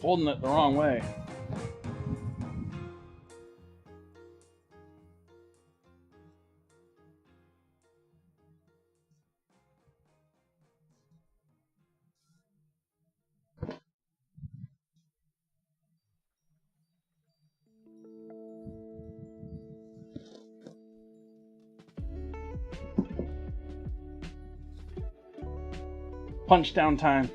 Folding it the wrong way. Punch down time.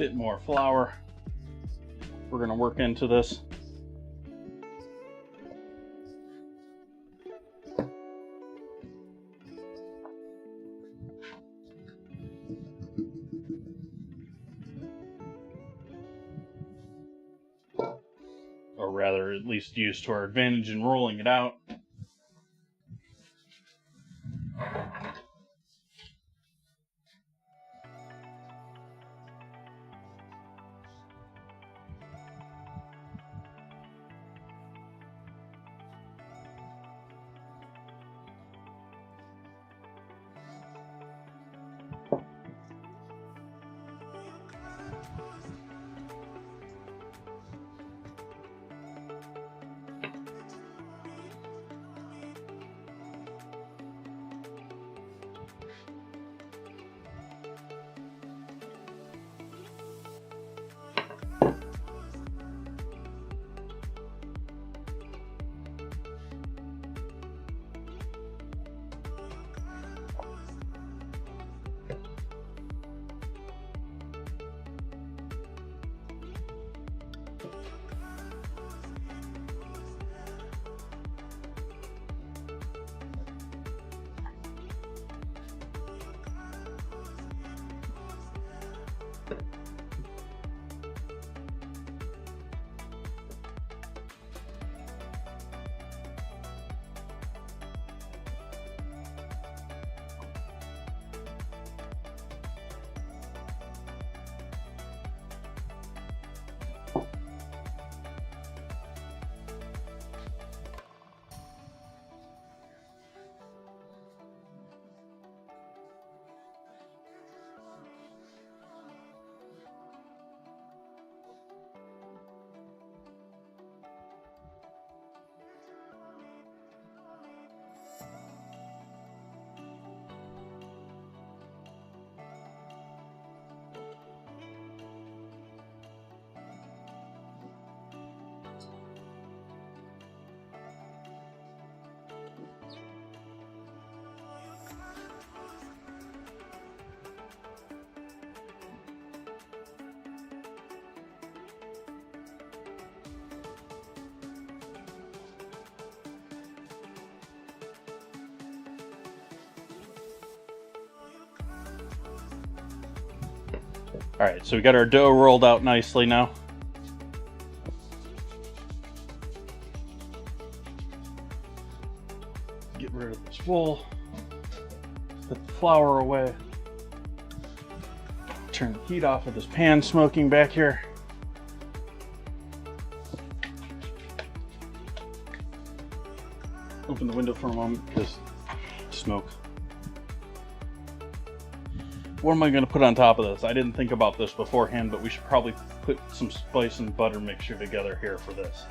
bit more flour we're going to work into this. Or rather, at least use to our advantage in rolling it out. Alright, so we got our dough rolled out nicely now. Get rid of this wool. Put the flour away. Turn the heat off of this pan smoking back here. Open the window for a moment because smoke. What am I going to put on top of this? I didn't think about this beforehand, but we should probably put some spice and butter mixture together here for this.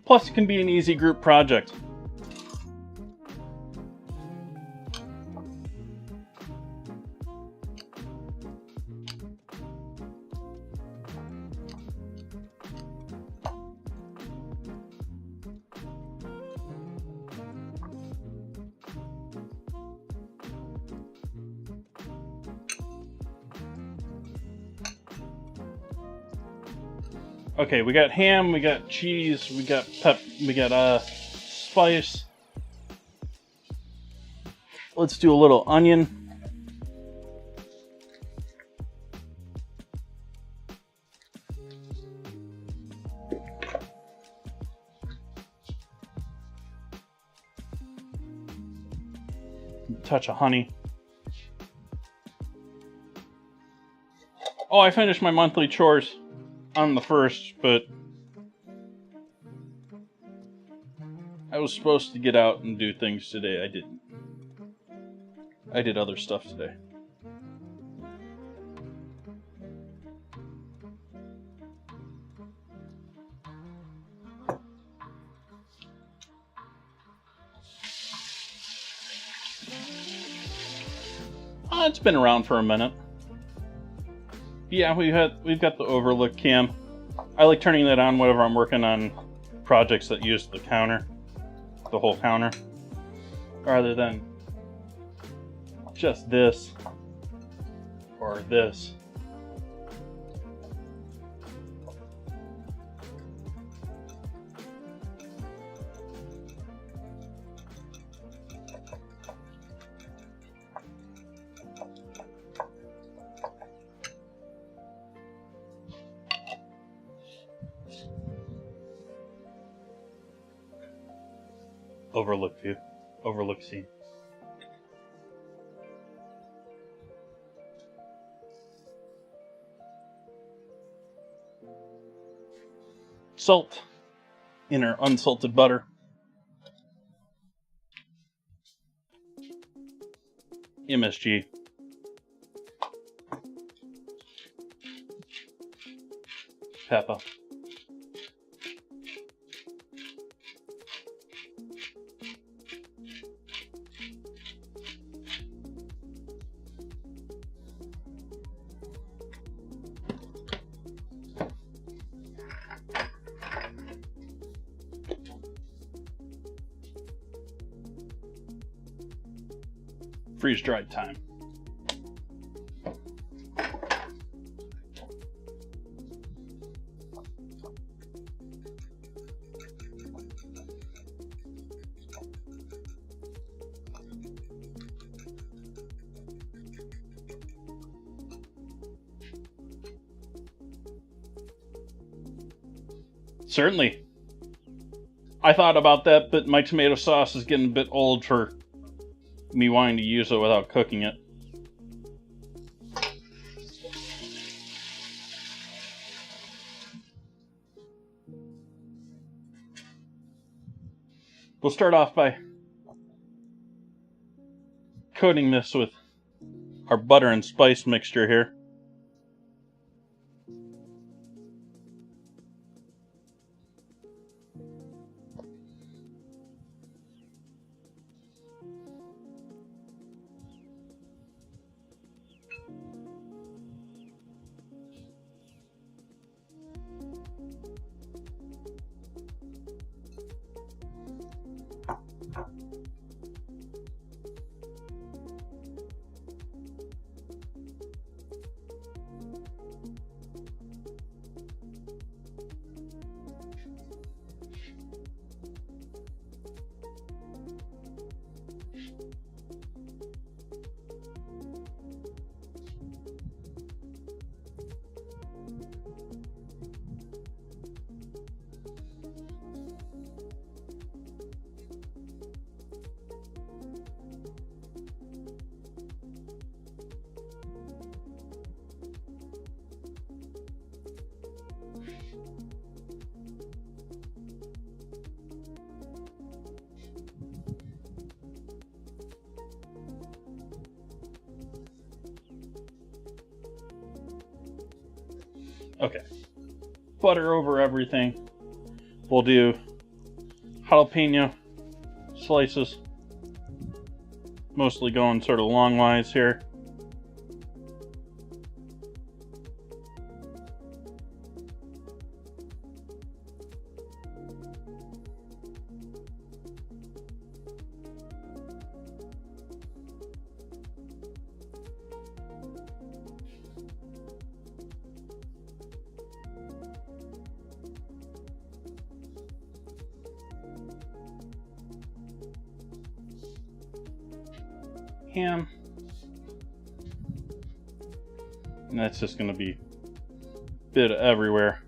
Plus, it can be an easy group project. Okay, we got ham, we got cheese, we got spice. Let's do a little onion. touch of honey. Oh, I finished my monthly chores on the 1st, but I was supposed to get out and do things today. I didn't. I did other stuff today. It's been around for a minute. Yeah, we've got the overlook cam. I like turning that on whenever I'm working on projects that use the counter, the whole counter, rather than just this or this. Overlook view, overlook scene. Salt in our unsalted butter. MSG. Pepper. Freeze-dried thyme. Certainly. I thought about that, but my tomato sauce is getting a bit old for me wanting to use it without cooking it. We'll start off by coating this with our butter and spice mixture here. Okay. Butter over everything. We'll do jalapeno slices. Mostly going sort of longwise here. Ham. And that's just going to be a bit everywhere.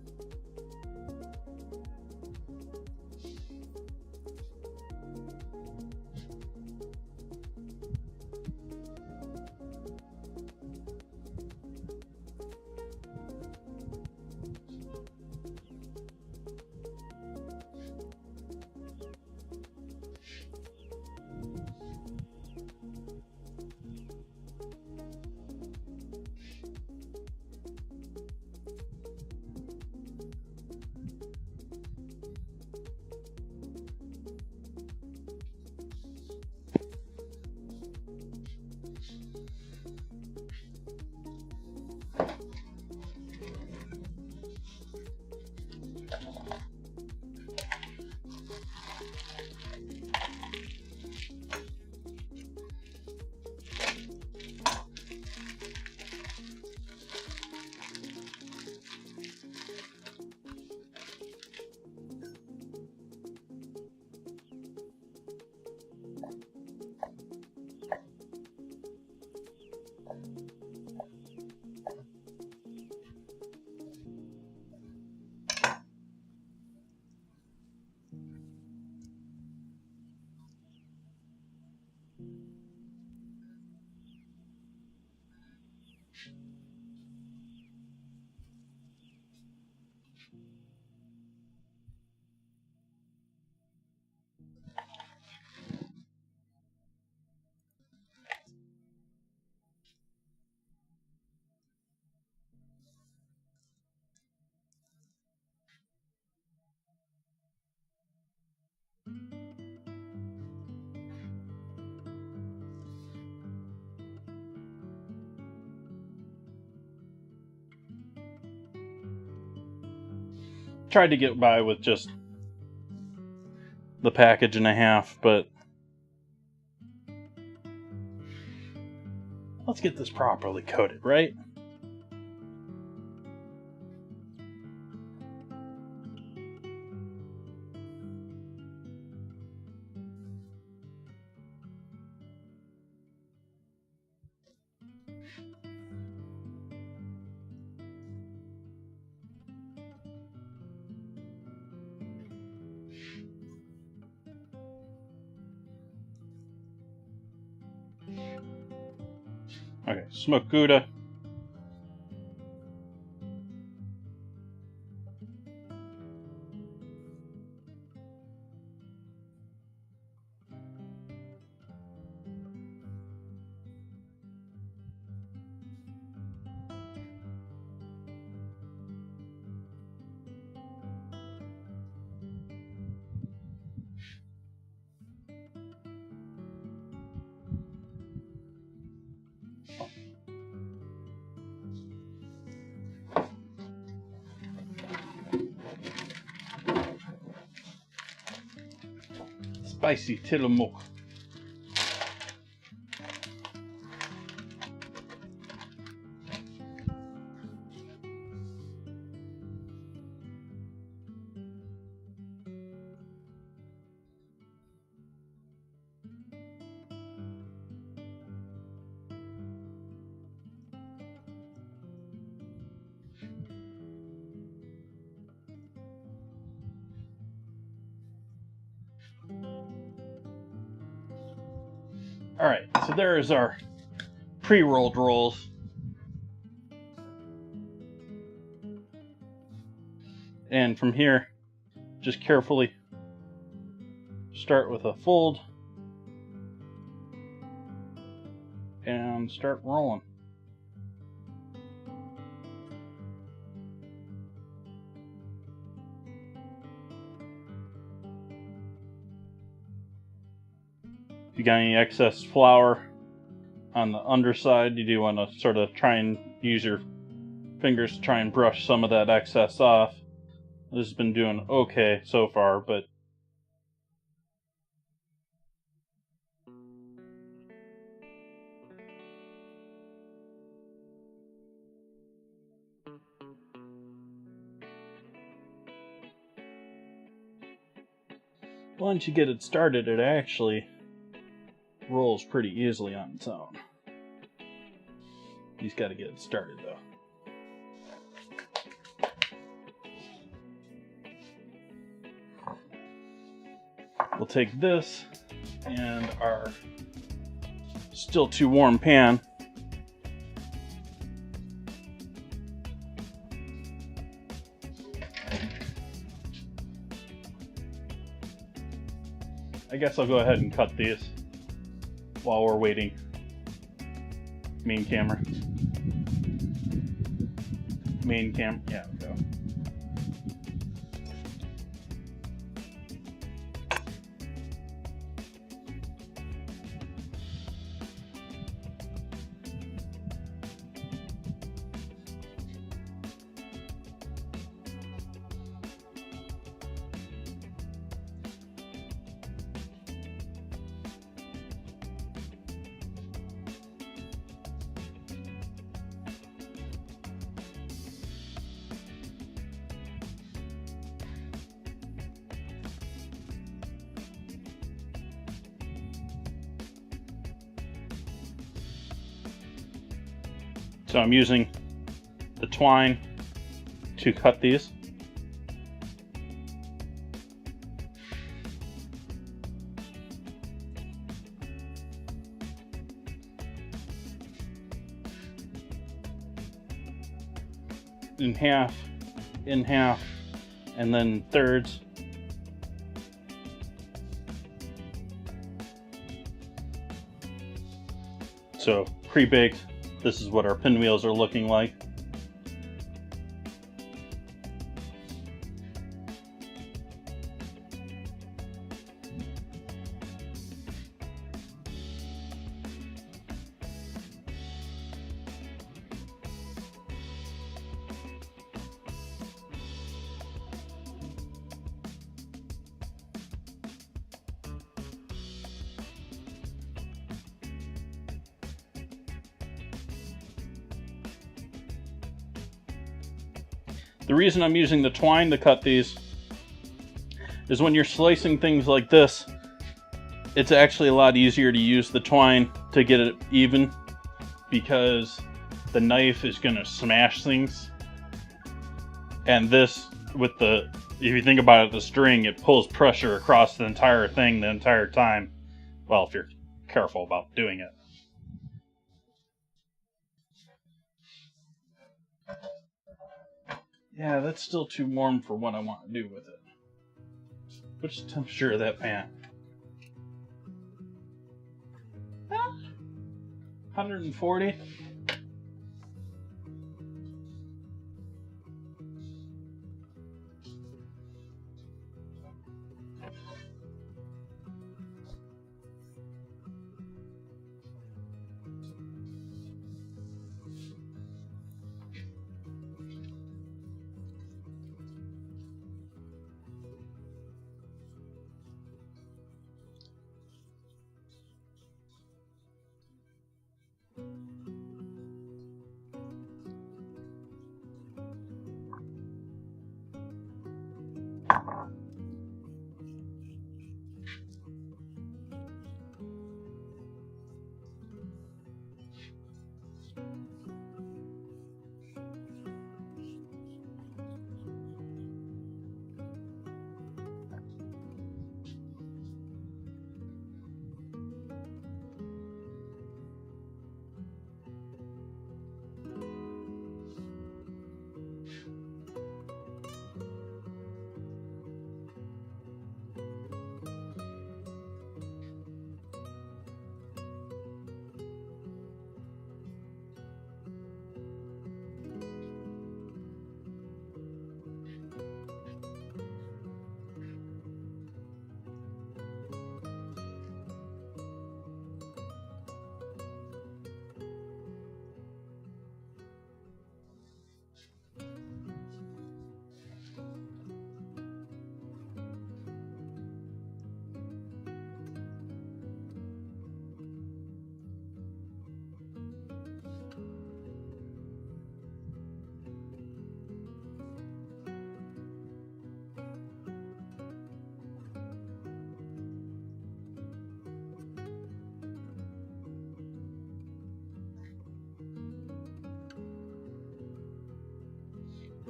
Tried to get by with just the package and a half, but let's get this properly coated, right? Okay, smoked Gouda. Spicy Tillamook. Alright, so there is our pre-rolled rolls. And from here, just carefully start with a fold and start rolling. If you got any excess flour on the underside, you do want to sort of try and use your fingers to try and brush some of that excess off. This has been doing okay so far, but once you get it started, it actually rolls pretty easily on its own. You just got to get it started though. We'll take this and our still too warm pan, I guess I'll go ahead and cut these while we're waiting. Main camera. Main cam. Yeah, go. So I'm using the twine to cut these. in half, and then thirds. So pre-baked, this is what our pinwheels are looking like. The reason I'm using the twine to cut these is when you're slicing things like this, it's actually a lot easier to use the twine to get it even, because the knife is going to smash things. And this, with the, if you think about it, the string, it pulls pressure across the entire thing the entire time. Well, if you're careful about doing it. Yeah, that's still too warm for what I want to do with it. What's the temperature of that pan? 140?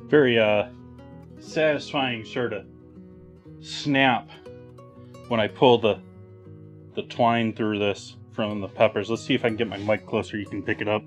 Very satisfying sort of snap when I pull the twine through this from the peppers. Let's see if I can get my mic closer, you can pick it up.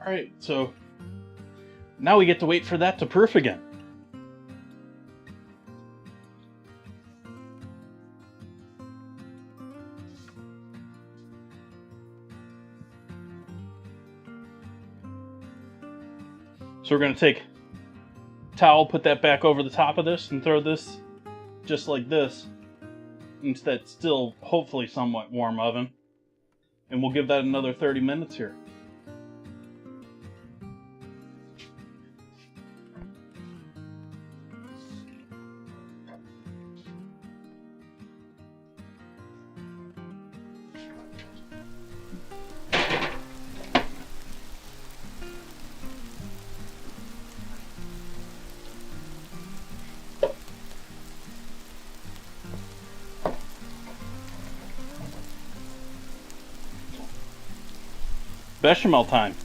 Alright, so now we get to wait for that to proof again. So we're going to take a towel, put that back over the top of this, and throw this just like this into that still hopefully somewhat warm oven. And we'll give that another 30 minutes here. Bechamel time.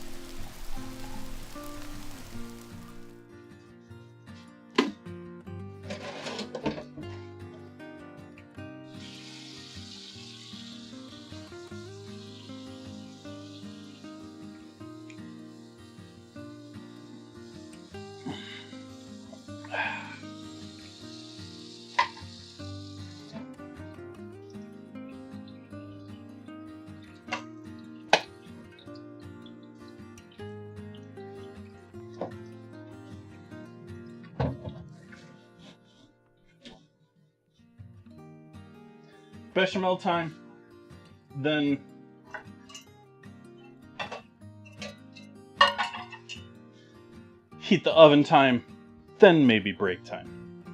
Bechamel time, then heat the oven time, then maybe break time.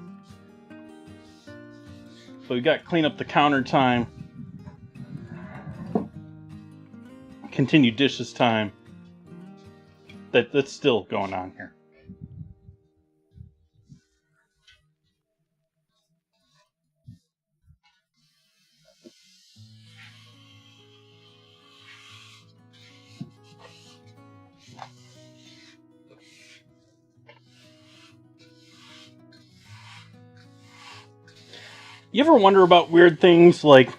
So we got clean up the counter time, continue dishes time. That's still going on here. You ever wonder about weird things like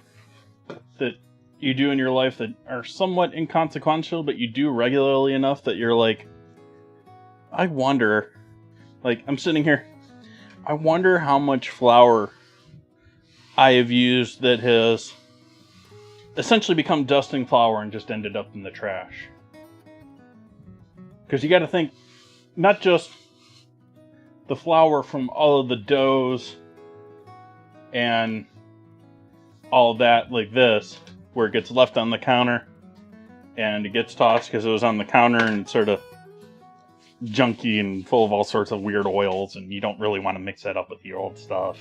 that you do in your life that are somewhat inconsequential, but you do regularly enough that you're like, I wonder, like I'm sitting here, I wonder how much flour I have used that has essentially become dusting flour and just ended up in the trash. Because you got to think, not just the flour from all of the doughs and all of that like this, where it gets left on the counter and it gets tossed because it was on the counter and sort of junky and full of all sorts of weird oils, and you don't really want to mix that up with your old stuff.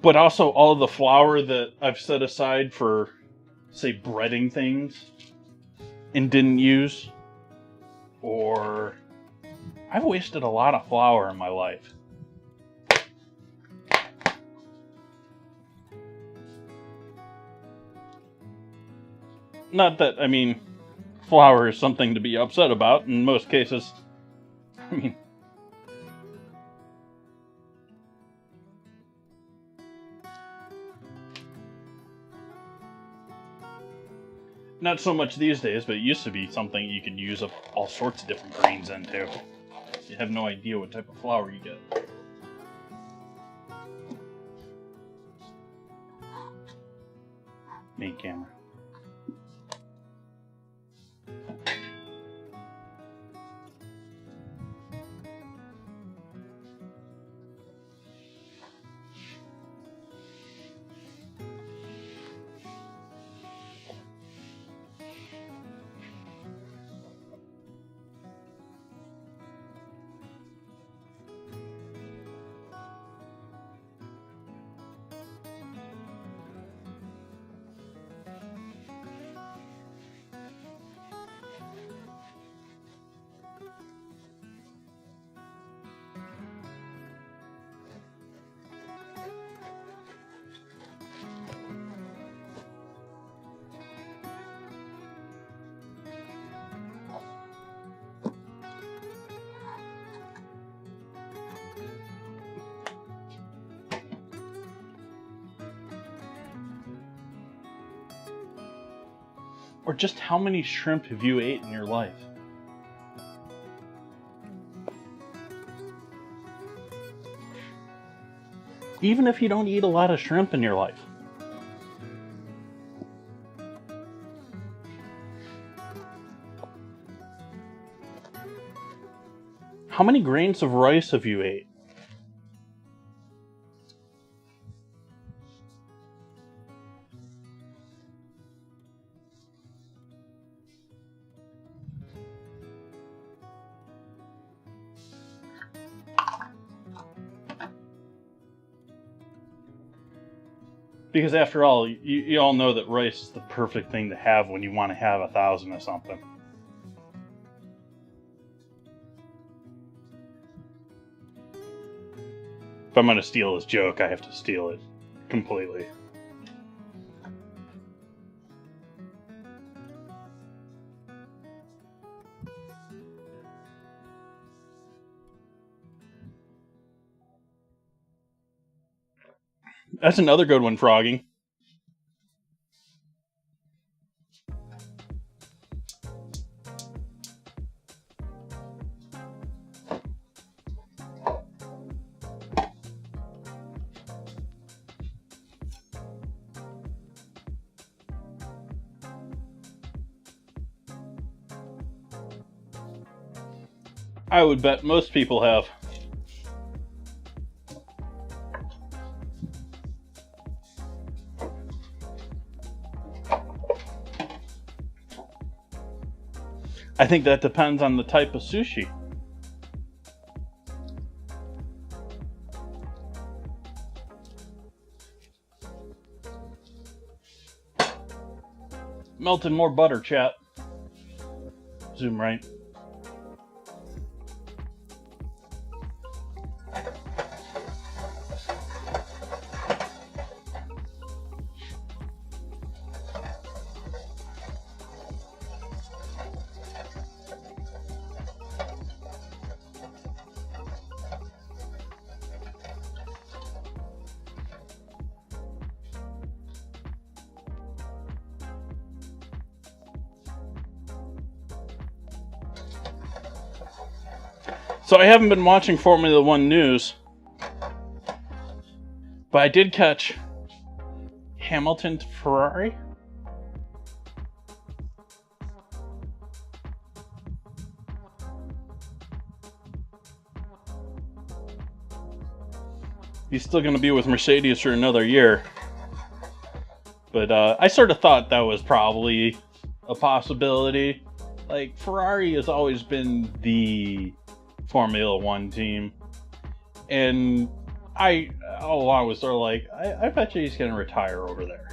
But also all of the flour that I've set aside for, say, breading things and didn't use. Or I've wasted a lot of flour in my life. Not that, I mean, flour is something to be upset about in most cases. I mean, not so much these days, but it used to be something you could use up all sorts of different grains into. You have no idea what type of flour you get. Main camera. Or just how many shrimp have you ate in your life? Even if you don't eat a lot of shrimp in your life. How many grains of rice have you ate? Because after all, you all know that rice is the perfect thing to have when you want to have 1,000 of something. If I'm going to steal this joke, I have to steal it completely. That's another good one, Frogging. I would bet most people have. I think that depends on the type of sushi. Melted more butter, chat. Zoom right. So I haven't been watching Formula One news, but I did catch Hamilton to Ferrari. He's still going to be with Mercedes for another year. But I sort of thought that was probably a possibility. Like, Ferrari has always been the Formula One team. And I all along was sort of like, I bet you he's going to retire over there.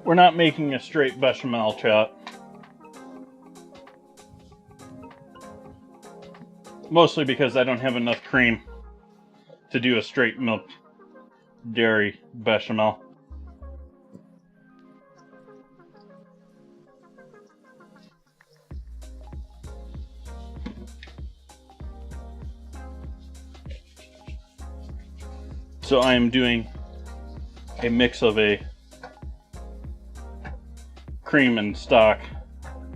We're not making a straight bechamel, chat. Mostly because I don't have enough cream to do a straight milk dairy bechamel. So I am doing a mix of a cream and stock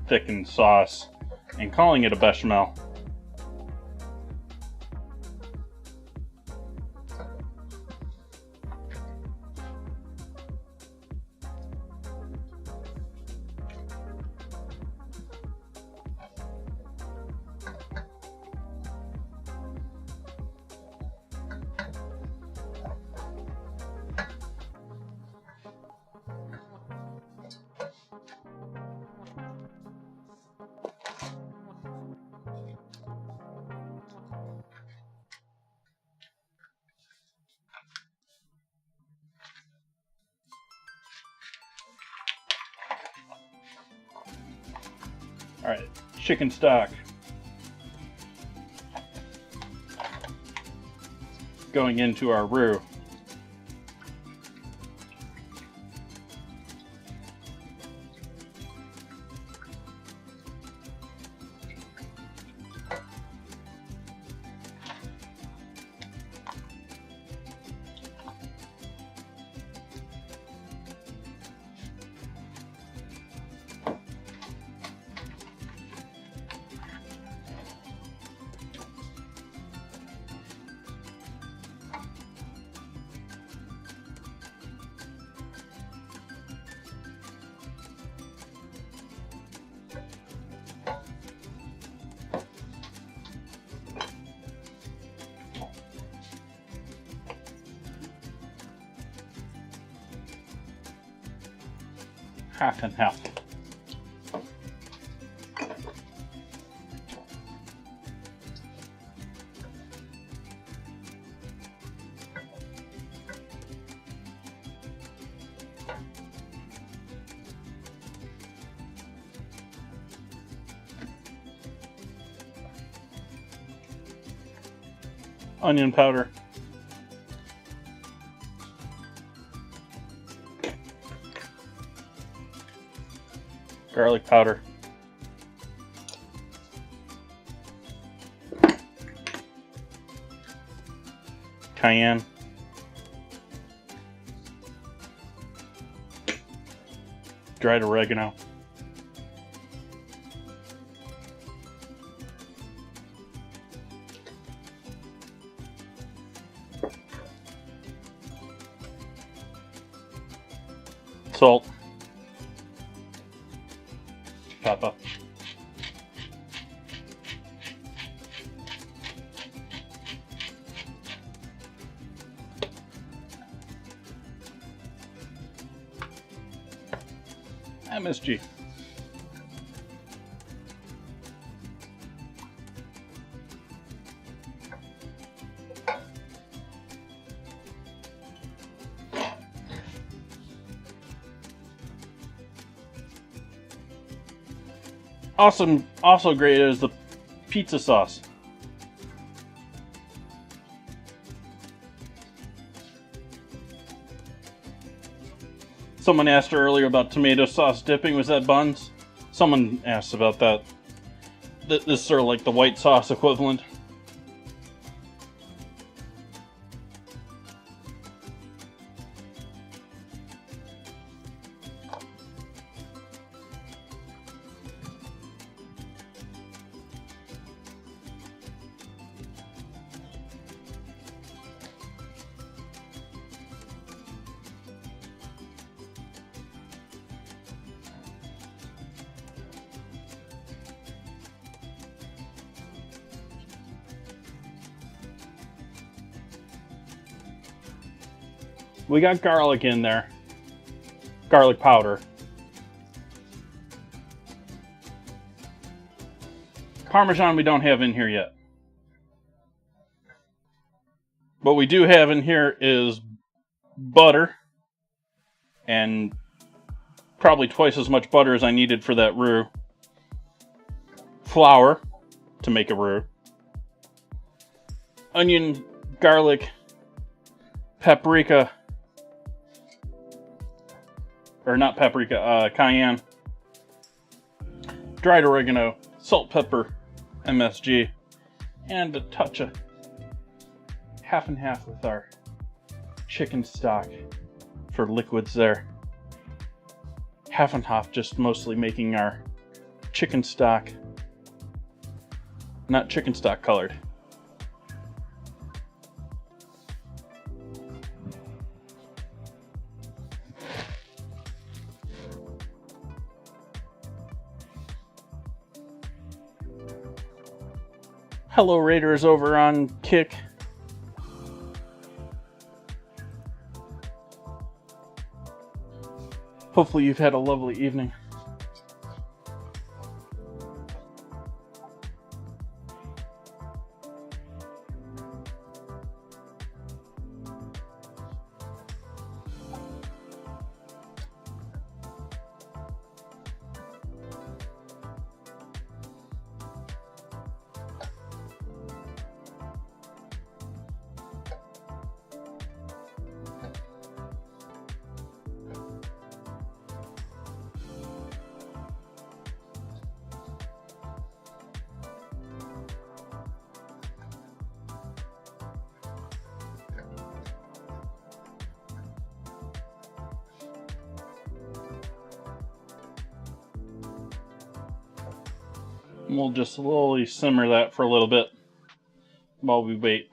thickened sauce and calling it a bechamel. Alright, chicken stock. Going into our roux. Half and half. Onion powder. Garlic powder. Cayenne. Dried oregano. Salt. Pepper. MSG. Awesome. Also great is the pizza sauce. Someone asked earlier about tomato sauce dipping. Was that buns? Someone asked about that. This is sort of like the white sauce equivalent. We got garlic in there. Garlic powder. Parmesan we don't have in here yet. What we do have in here is butter. And probably twice as much butter as I needed for that roux. Flour to make a roux. Onion, garlic, paprika. Or not paprika, cayenne, dried oregano, salt, pepper, MSG, and a touch of half and half with our chicken stock for liquids there. Half and half, just mostly making our chicken stock not chicken stock colored. Hello Raiders over on Kick. Hopefully you've had a lovely evening. We'll just slowly simmer that for a little bit while we wait.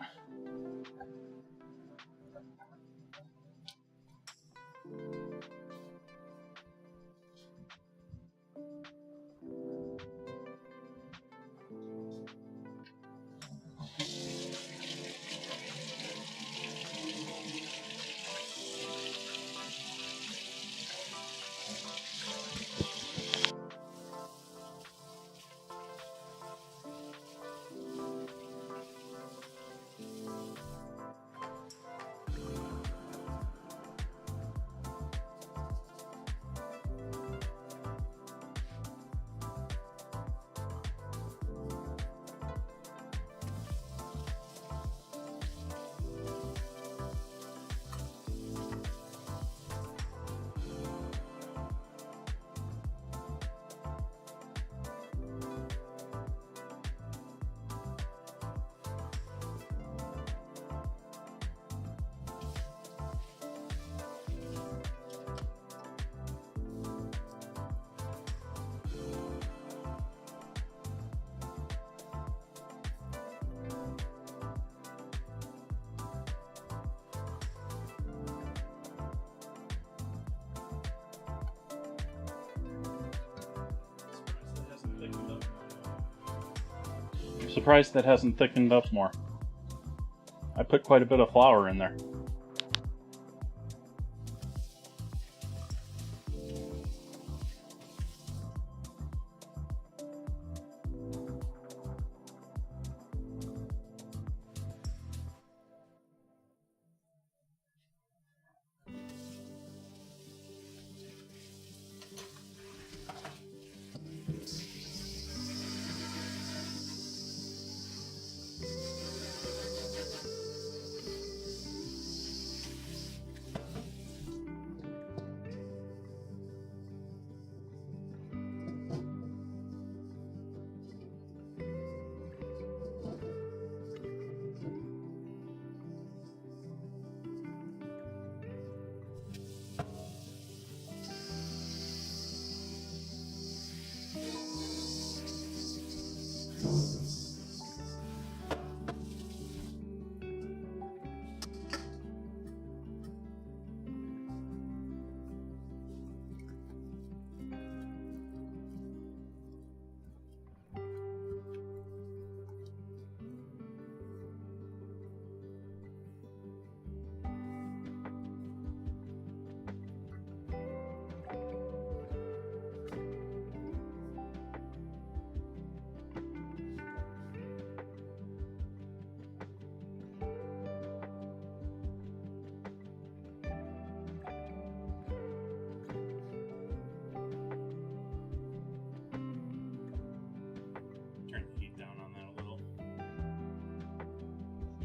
Surprised that hasn't thickened up more. I put quite a bit of flour in there.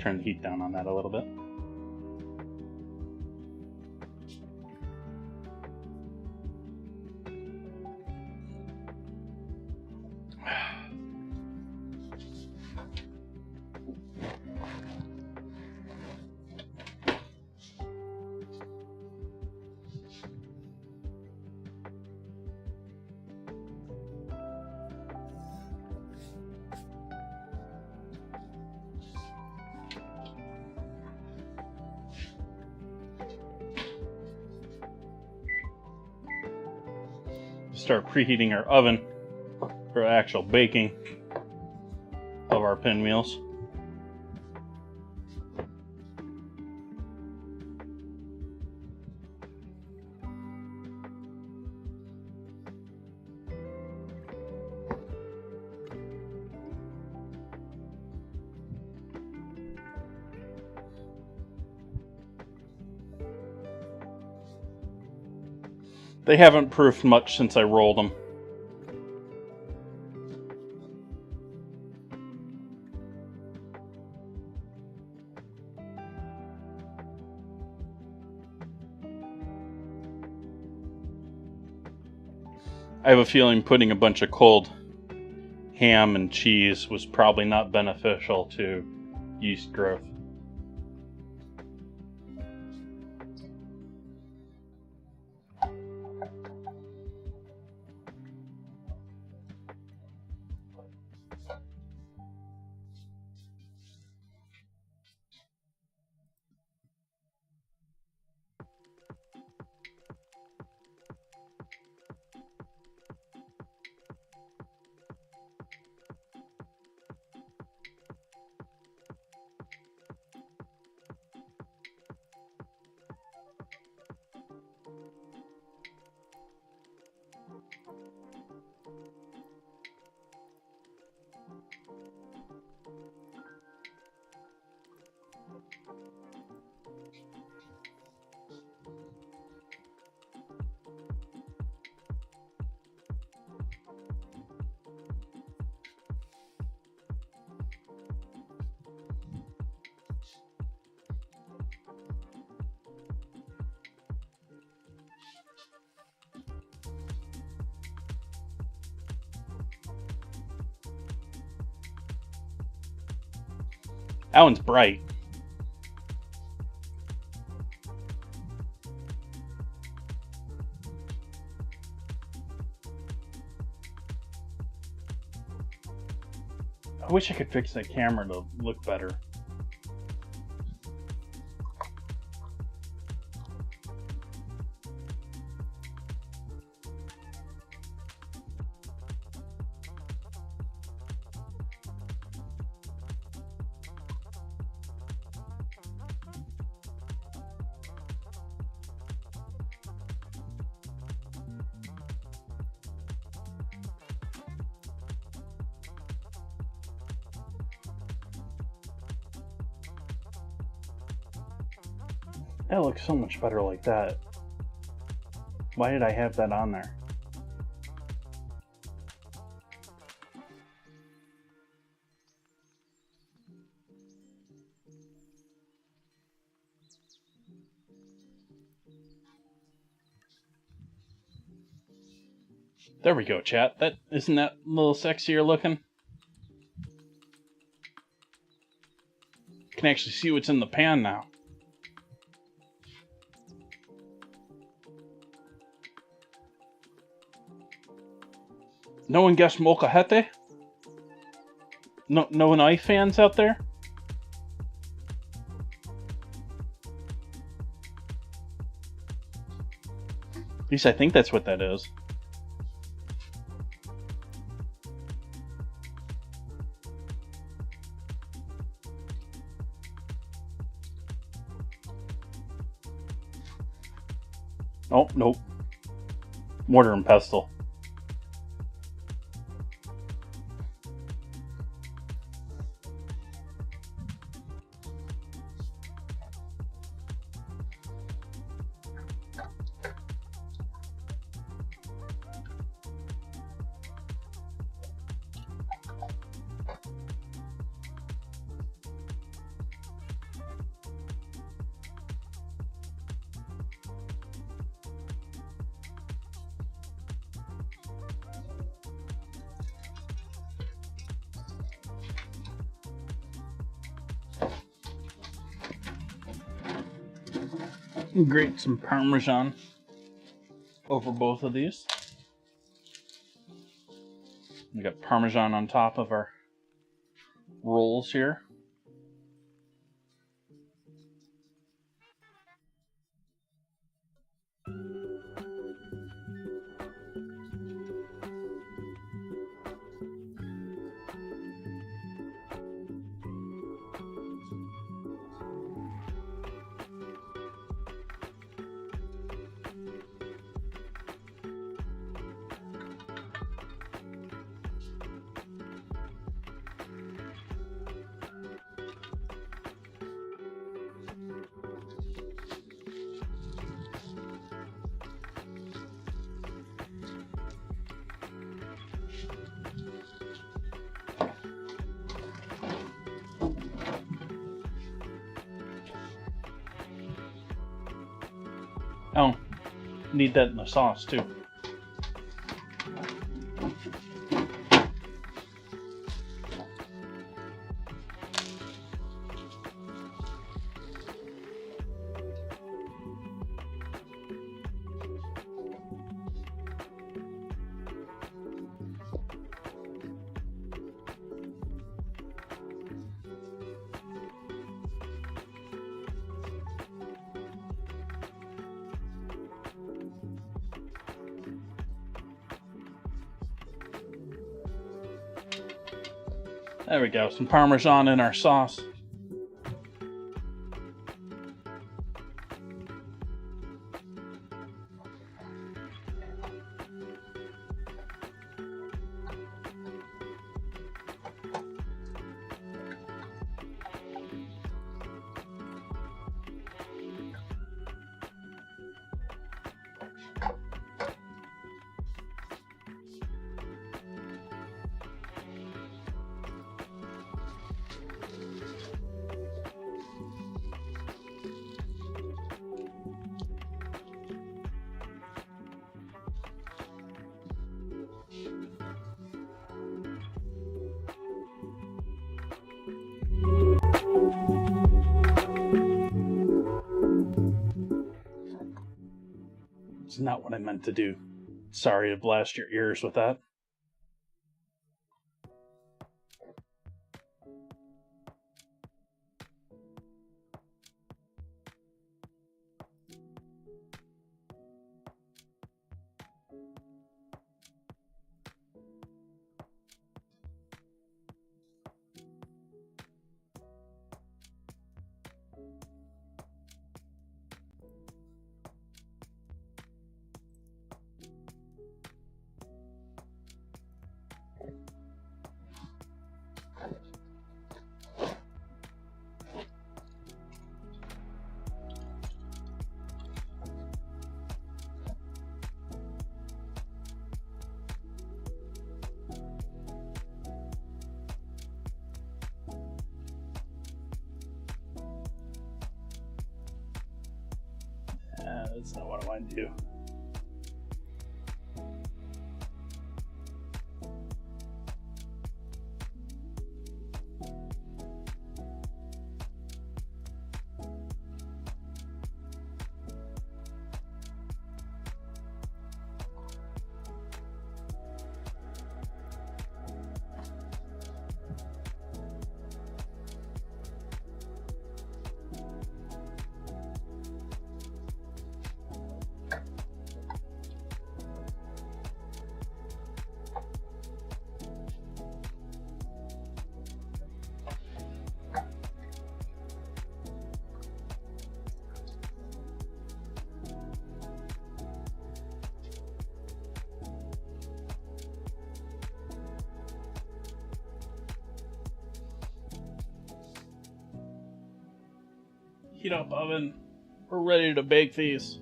Turn the heat down on that a little bit. Start preheating our oven for actual baking of our pinwheels. They haven't proofed much since I rolled them. I have a feeling putting a bunch of cold ham and cheese was probably not beneficial to yeast growth. That one's bright. I wish I could fix that camera to look better. That looks so much better like that. Why did I have that on there? There we go, chat. Isn't that a little sexier looking? Can actually see what's in the pan now. No one guessed molcajete? No knife fans out there? At least I think that's what that is. Oh, nope. Mortar and pestle. Grate some Parmesan over both of these. We got Parmesan on top of our rolls here. Oh, need that in the sauce too. There we go, some Parmesan in our sauce. It's not what I meant to do. Sorry to blast your ears with that. That's not what I want to do. Heat up oven. We're ready to bake these.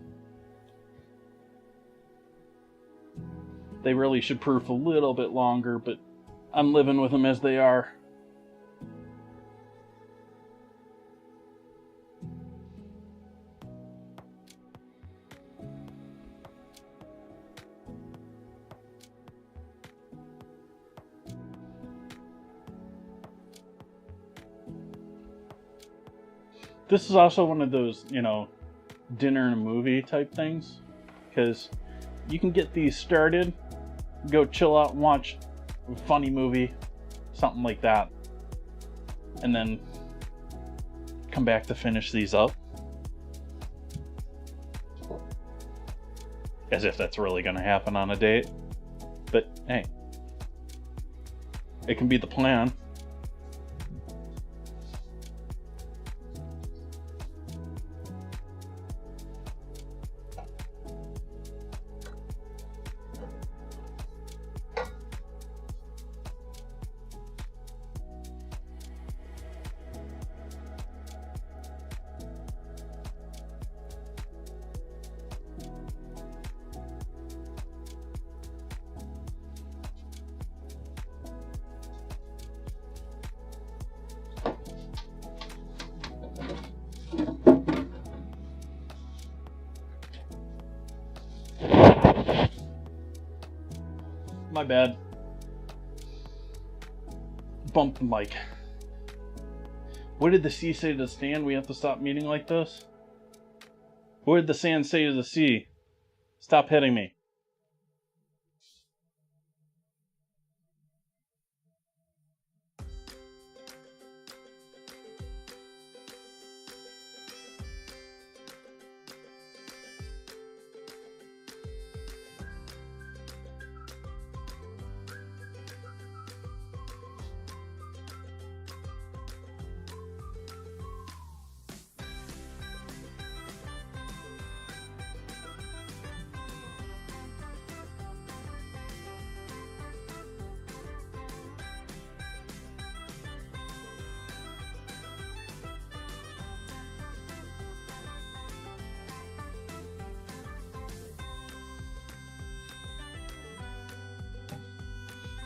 They really should proof a little bit longer, but I'm living with them as they are. This is also one of those, dinner and a movie type things, because you can get these started, go chill out and watch a funny movie, something like that, and then come back to finish these up. As if that's really going to happen on a date. But hey, it can be the plan. My bad. Bumped the mic. What did the sea say to the sand? We have to stop meeting like this? What did the sand say to the sea? Stop hitting me.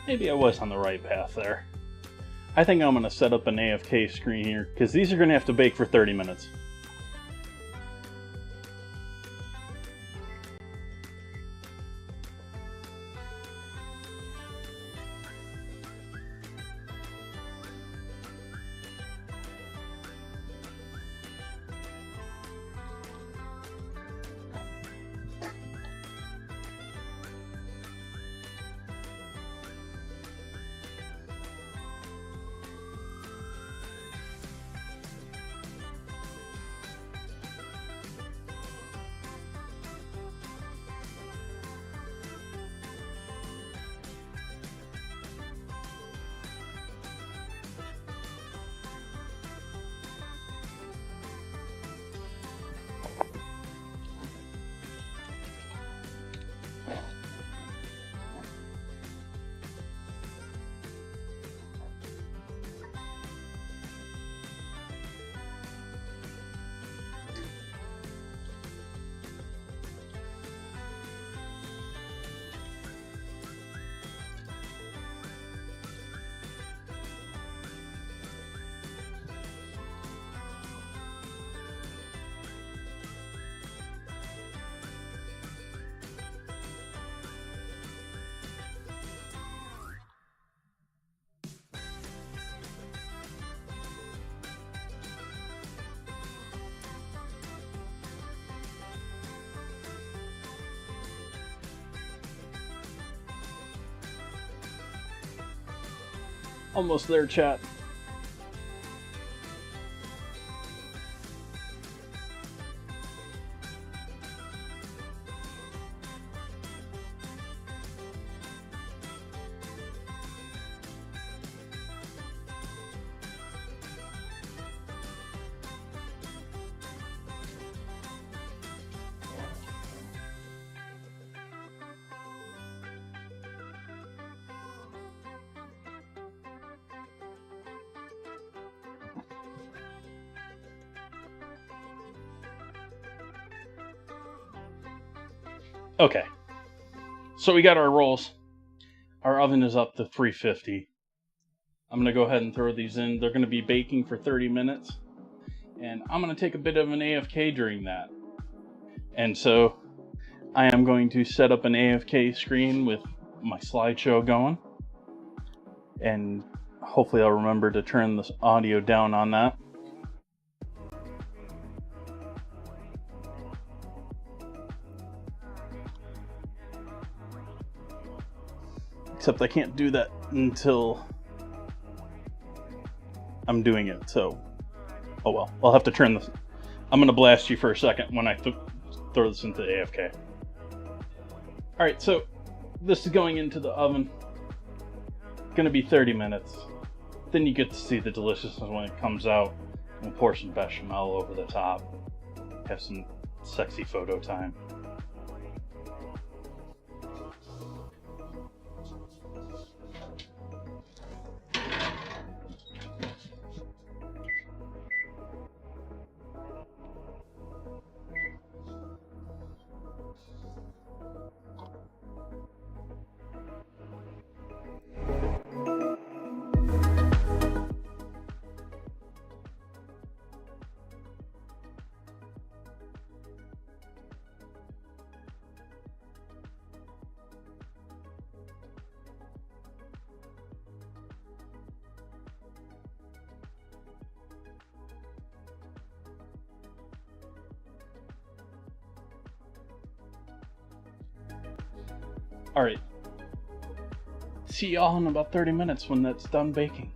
Maybe I was on the right path there. I think I'm going to set up an AFK screen here, because these are going to have to bake for 30 minutes. Almost there, chat. Okay, so we got our rolls. Our oven is up to 350. I'm going to go ahead and throw these in. They're going to be baking for 30 minutes. And I'm going to take a bit of an AFK during that. And so I am going to set up an AFK screen with my slideshow going. And hopefully I'll remember to turn this audio down on that. Except I can't do that until I'm doing it, so oh well. I'll have to turn this. I'm going to blast you for a second when I throw this into AFK. Alright, so this is going into the oven. Going to be 30 minutes. Then you get to see the deliciousness when it comes out. We'll pour some bechamel over the top. Have some sexy photo time. Alright. See y'all in about 30 minutes when that's done baking.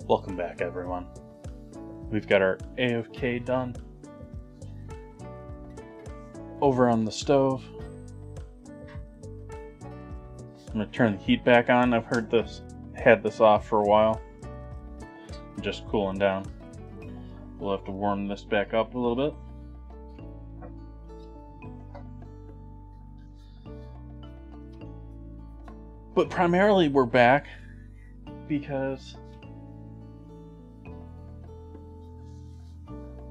Welcome back, everyone. We've got our AFK done. Over on the stove. I'm going to turn the heat back on. I've had this off for a while. Just cooling down. We'll have to warm this back up a little bit. But primarily we're back because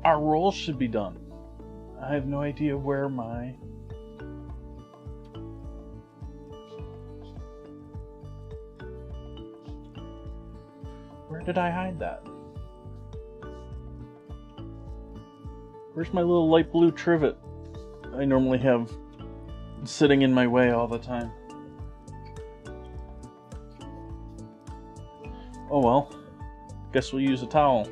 our rolls should be done. I have no idea where Where did I hide that? Where's my little light blue trivet I normally have sitting in my way all the time? Oh well, guess we'll use a towel.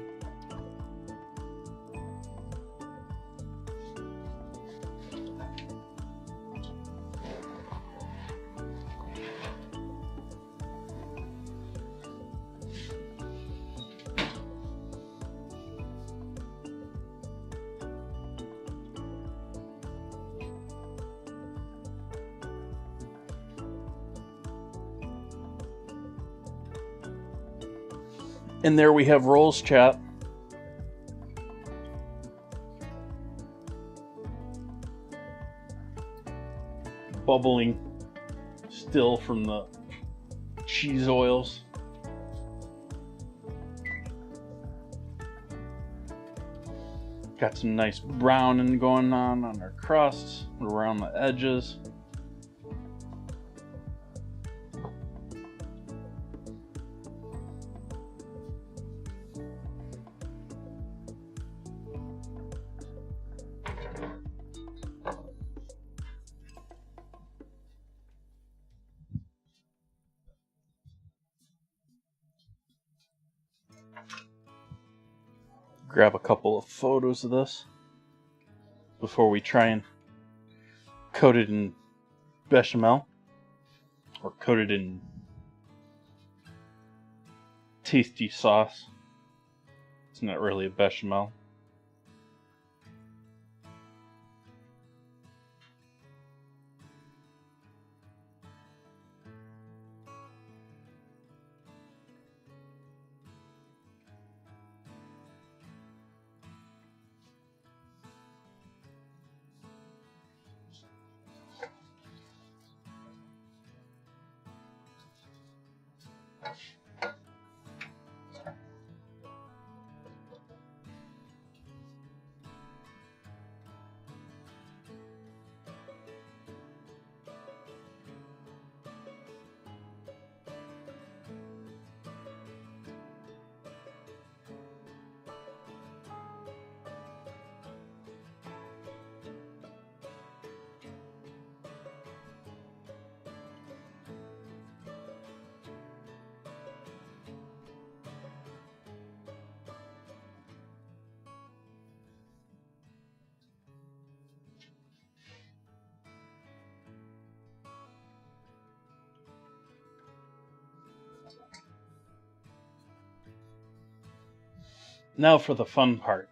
And there we have rolls, chat. Bubbling still from the cheese oils. Got some nice browning going on our crusts, around the edges. Grab a couple of photos of this before we try and coat it in bechamel or coat it in tasty sauce. It's not really a bechamel. Now for the fun part.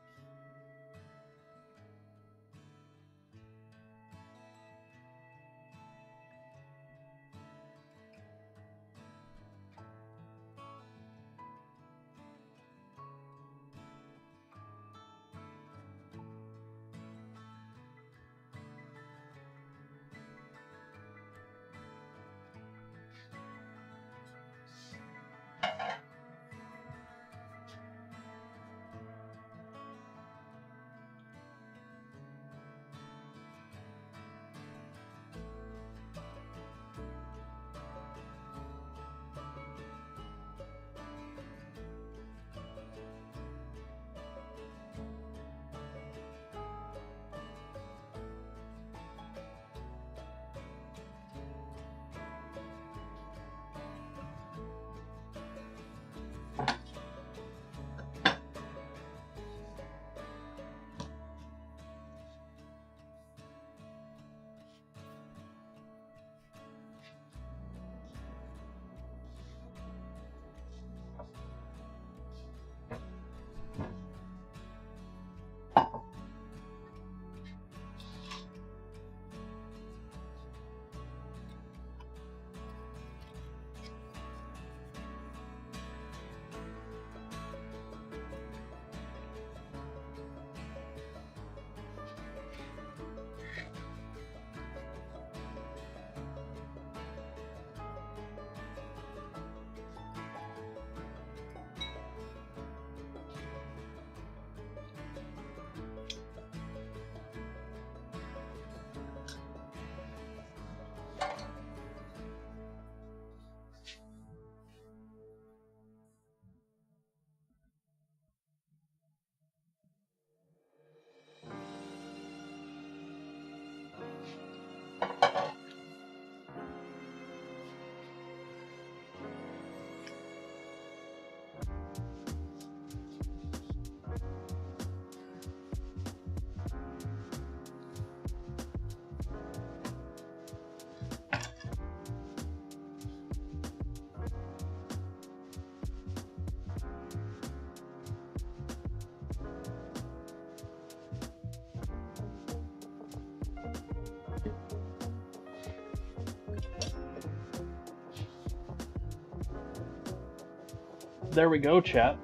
there we go, chat.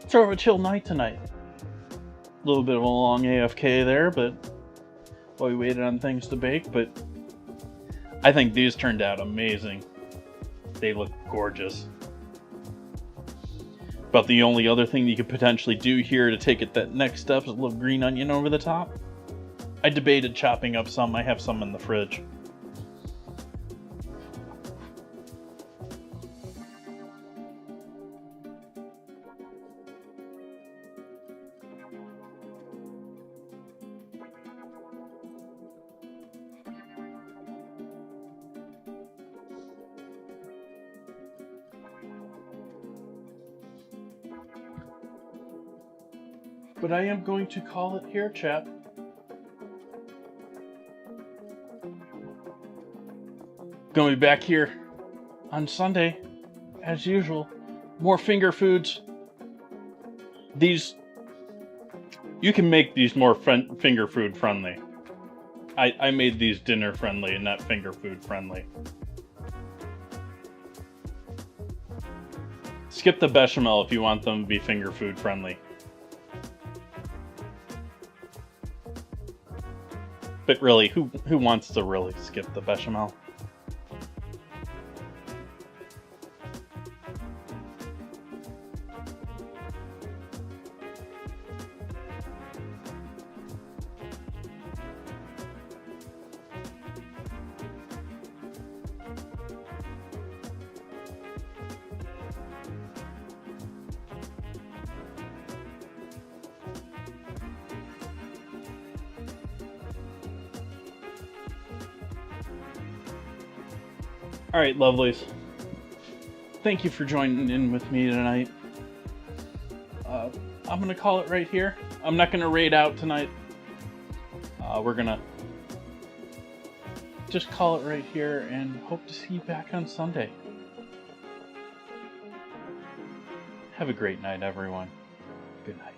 Sort of a chill night tonight. A little bit of a long AFK there, but while we waited on things to bake, but I think these turned out amazing. They look gorgeous. But the only other thing you could potentially do here to take it that next step is a little green onion over the top. I debated chopping up some. I have some in the fridge. But I am going to call it here, chat. Gonna be back here on Sunday, as usual. More finger foods. These, you can make these more finger food friendly. I made these dinner friendly and not finger food friendly. Skip the bechamel if you want them to be finger food friendly. But really, who wants to really skip the bechamel? Alright, lovelies. Thank you for joining in with me tonight. I'm gonna call it right here. I'm not gonna raid out tonight. We're gonna just call it right here and hope to see you back on Sunday. Have a great night, everyone. Good night.